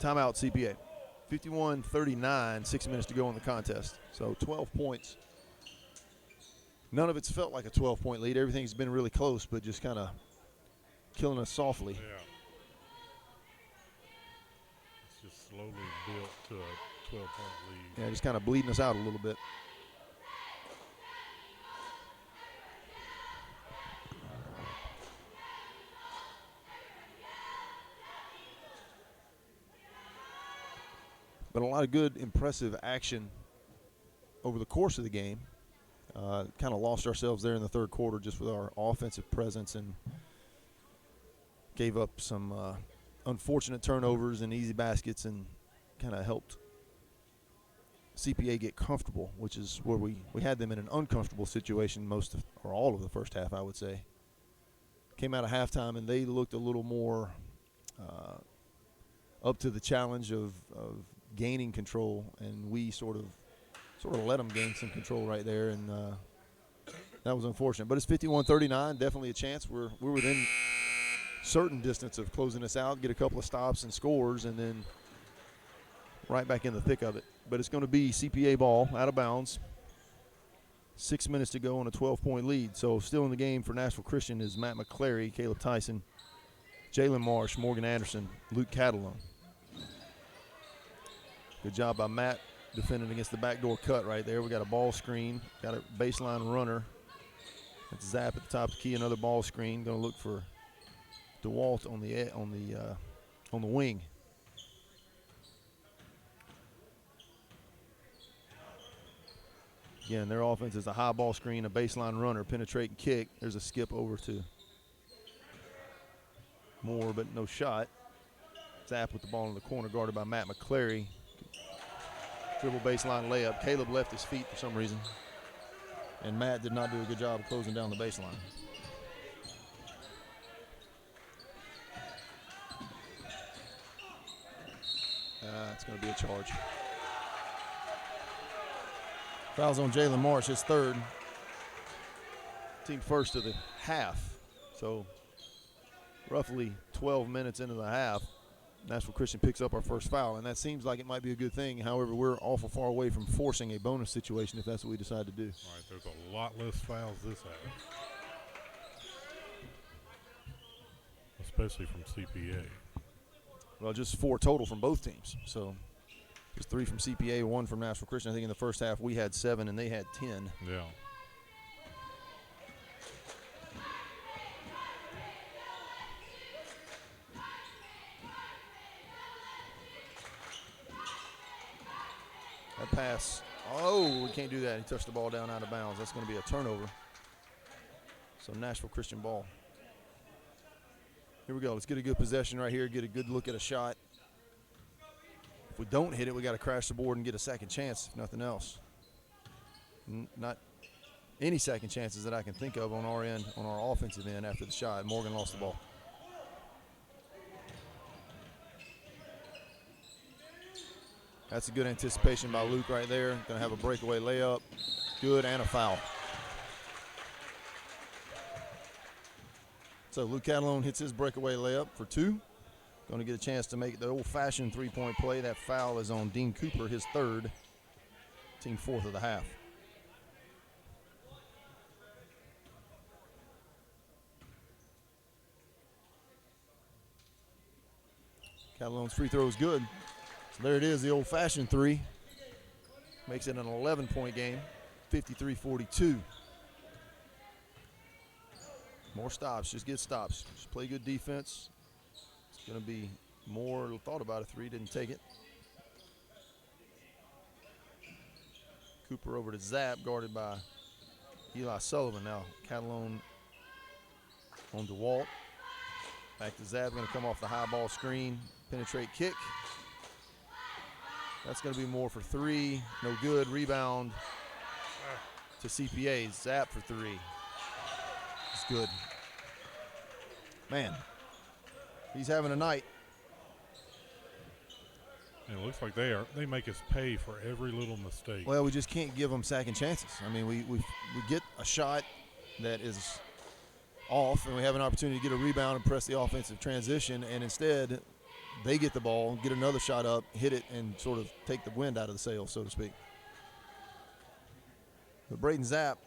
Timeout, CPA. 51-39, 6 minutes to go in the contest. So 12 points. None of it's felt like a 12-point lead. Everything's been really close, but just kind of killing us softly. Yeah. It's just slowly built to a 12-point lead. Yeah, just kind of bleeding us out a little bit. But a lot of good, impressive action over the course of the game. Kind of lost ourselves there in the third quarter just with our offensive presence and gave up some unfortunate turnovers and easy baskets and kind of helped CPA get comfortable, which is where we had them in an uncomfortable situation or all of the first half, I would say. Came out of halftime and they looked a little more up to the challenge of gaining control, and we sort of let them gain some control right there, and that was unfortunate. But it's 51-39, definitely a chance. We're within certain distance of closing this out, get a couple of stops and scores, and then right back in the thick of it. But it's going to be CPA ball out of bounds. 6 minutes to go on a 12-point lead. So still in the game for Nashville Christian is Matt McClary, Caleb Tyson, Jalen Marsh, Morgan Anderson, Luke Catalone. Good job by Matt defending against the backdoor cut right there. We got a ball screen, got a baseline runner. That's Zap at the top of the key, another ball screen. Going to look for DeWalt on the wing. Again, their offense is a high ball screen, a baseline runner, penetrate and kick. There's a skip over to Moore, but no shot. Zap with the ball in the corner, guarded by Matt McClary. Dribble baseline layup. Caleb left his feet for some reason. And Matt did not do a good job of closing down the baseline. It's going to be a charge. Fouls on Jalen Marsh, his third. Team first of the half. So roughly 12 minutes into the half, Nashville Christian picks up our first foul, and that seems like it might be a good thing. However, we're awful far away from forcing a bonus situation if that's what we decide to do. All right, there's a lot less fouls this half, especially from CPA. Well, just 4 total from both teams. So just 3 from CPA, 1 from Nashville Christian. I think in the first half we had 7 and they had 10. Yeah. That pass, oh, we can't do that. He touched the ball down out of bounds. That's going to be a turnover. So Nashville Christian ball. Here we go. Let's get a good possession right here, get a good look at a shot. If we don't hit it, we got to crash the board and get a second chance, if nothing else. Not any second chances that I can think of on our end, on our offensive end after the shot. Morgan lost the ball. That's a good anticipation by Luke right there. Going to have a breakaway layup. Good, and a foul. So Luke Catalone hits his breakaway layup for 2. Going to get a chance to make the old-fashioned three-point play. That foul is on Dean Cooper, his third. Team fourth of the half. Catalone's free throw is good. So there it is, the old-fashioned 3. Makes it an 11-point game, 53-42. More stops, just get stops. Just play good defense. It's going to be more thought about a 3, didn't take it. Cooper over to Zap, guarded by Eli Sullivan. Now Catalone on DeWalt. Back to Zap, going to come off the high ball screen, penetrate kick. That's going to be more for 3, no good. Rebound to CPA, Zap for 3. It's good. Man, he's having a night. And it looks like they make us pay for every little mistake. Well, we just can't give them second chances. I mean, we get a shot that is off, and we have an opportunity to get a rebound and press the offensive transition, and instead they get the ball, get another shot up, hit it, and sort of take the wind out of the sails, so to speak. But Braden Zapp,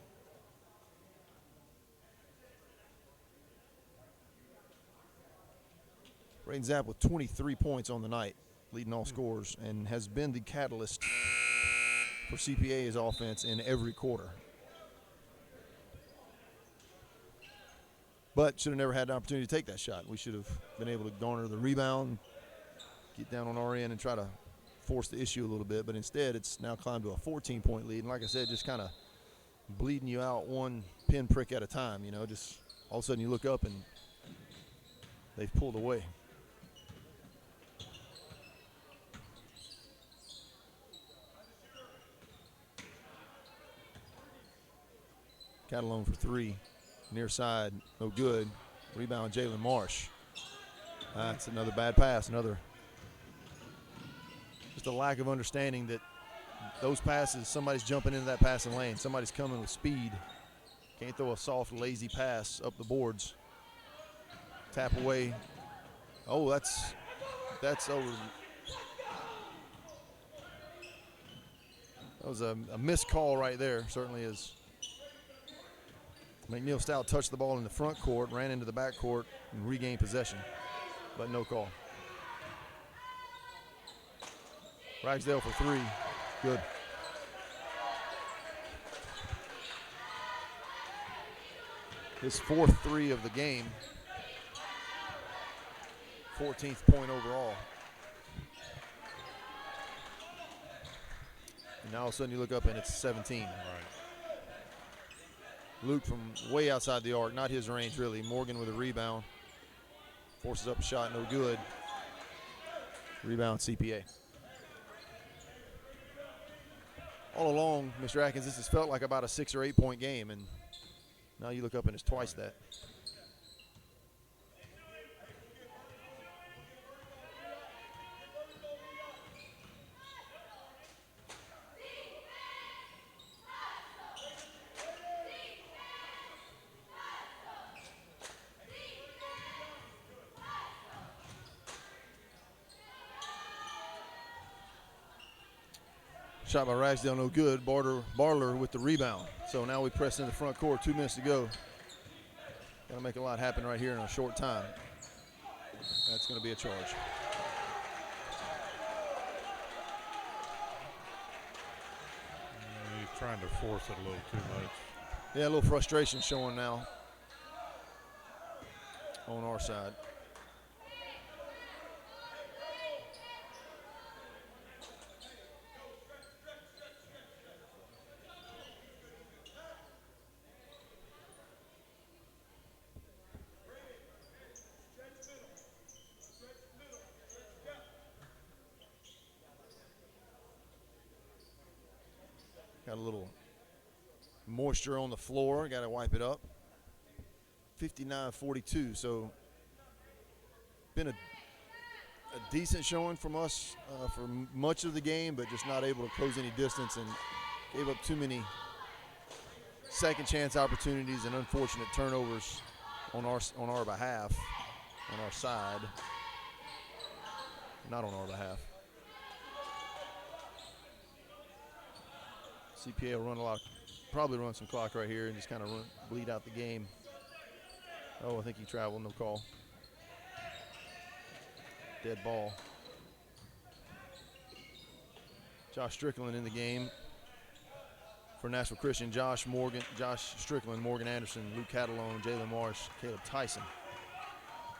with 23 points on the night, leading all scorers, and has been the catalyst for CPA's offense in every quarter. But should have never had the opportunity to take that shot. We should have been able to garner the rebound, get down on our end, and try to force the issue a little bit. But instead, it's now climbed to a 14-point lead. And like I said, just kind of bleeding you out one pinprick at a time. You know, just all of a sudden you look up and they've pulled away. Catalone for 3, near side, no good. Rebound, Jalen Marsh. That's another bad pass, just a lack of understanding that those passes, somebody's jumping into that passing lane, somebody's coming with speed. Can't throw a soft, lazy pass up the boards. Tap away. Oh, that's over. That was a missed call right there, certainly is. McNeil Stout touched the ball in the front court, ran into the back court, and regained possession, but no call. Ragsdale for three. Good. His fourth three of the game. 14th point overall. And now all of a sudden you look up and it's 17. Right. Luke from way outside the arc, not his range really. Morgan with a rebound. Forces up a shot, no good. Rebound CPA. All along, Mr. Atkins, this has felt like about a 6 or 8 point game, and now you look up and it's twice that. Shot by Ragsdale, no good. Barler with the rebound. So now we press in the front court, 2 minutes to go. Got to make a lot happen right here in a short time. That's going to be a charge. He's trying to force it a little too much. Yeah, a little frustration showing now on our side. Got a little moisture on the floor. Got to wipe it up. 59-42. So been a decent showing from us for much of the game, but just not able to close any distance and gave up too many second chance opportunities and unfortunate turnovers on our behalf, on our side. Not on our behalf. CPA will probably run some clock right here and just kind of bleed out the game. Oh, I think he traveled, no call. Dead ball. Josh Strickland in the game for Nashville Christian. Josh Strickland, Morgan Anderson, Luke Catalone, Jalen Marsh, Caleb Tyson.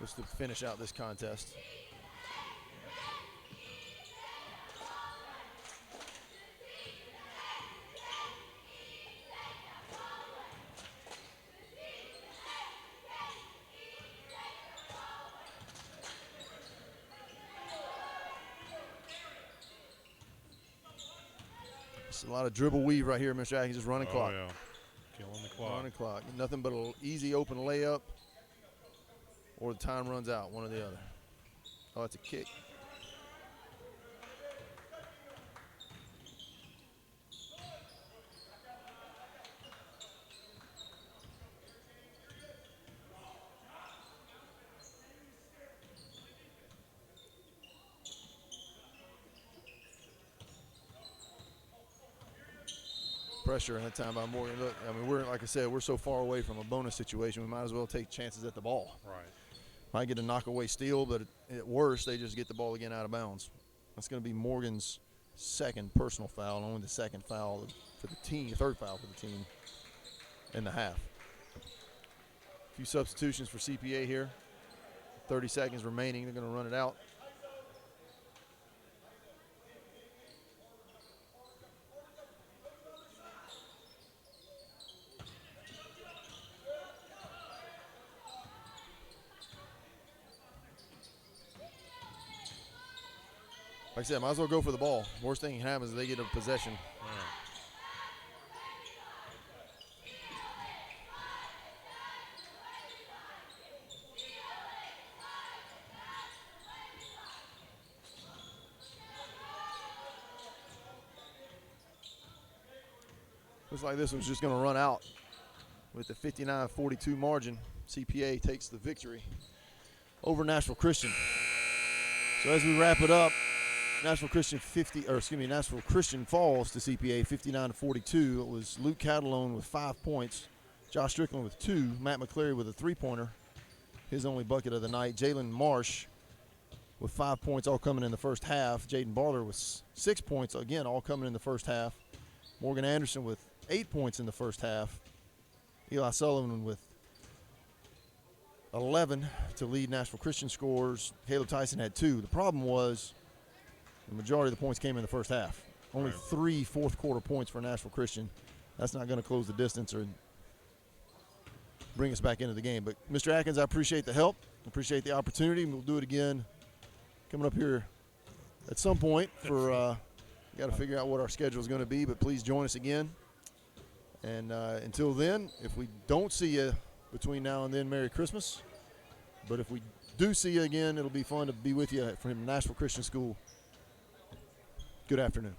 Just to finish out this contest. A lot of dribble weave right here, Mr. Atkins, just running clock. Yeah. Killing the clock. Running clock. Nothing but an easy open layup or the time runs out, one or the other. Oh, that's a kick. Pressure in that time by Morgan. Look, I mean, like I said, we're so far away from a bonus situation, we might as well take chances at the ball. Right. Might get a knockaway steal, but at worst, they just get the ball again out of bounds. That's going to be Morgan's second personal foul, only the second foul for the team, third foul for the team in the half. A few substitutions for CPA here. 30 seconds remaining. They're going to run it out. Like I said, might as well go for the ball. Worst thing that happens is they get a possession. Yeah. Looks like this was just going to run out with the 59-42 margin. CPA takes the victory over Nashville Christian. So as we wrap it up, Nashville Christian falls to CPA 59-42. It was Luke Catalone with 5 points, Josh Strickland with 2, Matt McCleary with a 3-pointer, his only bucket of the night. Jalen Marsh with 5 points all coming in the first half. Jaden Barler with 6 points, again, all coming in the first half. Morgan Anderson with 8 points in the first half. Eli Sullivan with 11 to lead Nashville Christian scores. Caleb Tyson had 2. The problem was the majority of the points came in the first half. Only 3 fourth-quarter points for Nashville Christian. That's not going to close the distance or bring us back into the game. But, Mr. Atkins, I appreciate the help. I appreciate the opportunity. We'll do it again coming up here at some point for got to figure out what our schedule is going to be, but please join us again. And until then, if we don't see you between now and then, Merry Christmas. But if we do see you again, it'll be fun to be with you from Nashville Christian School. Good afternoon.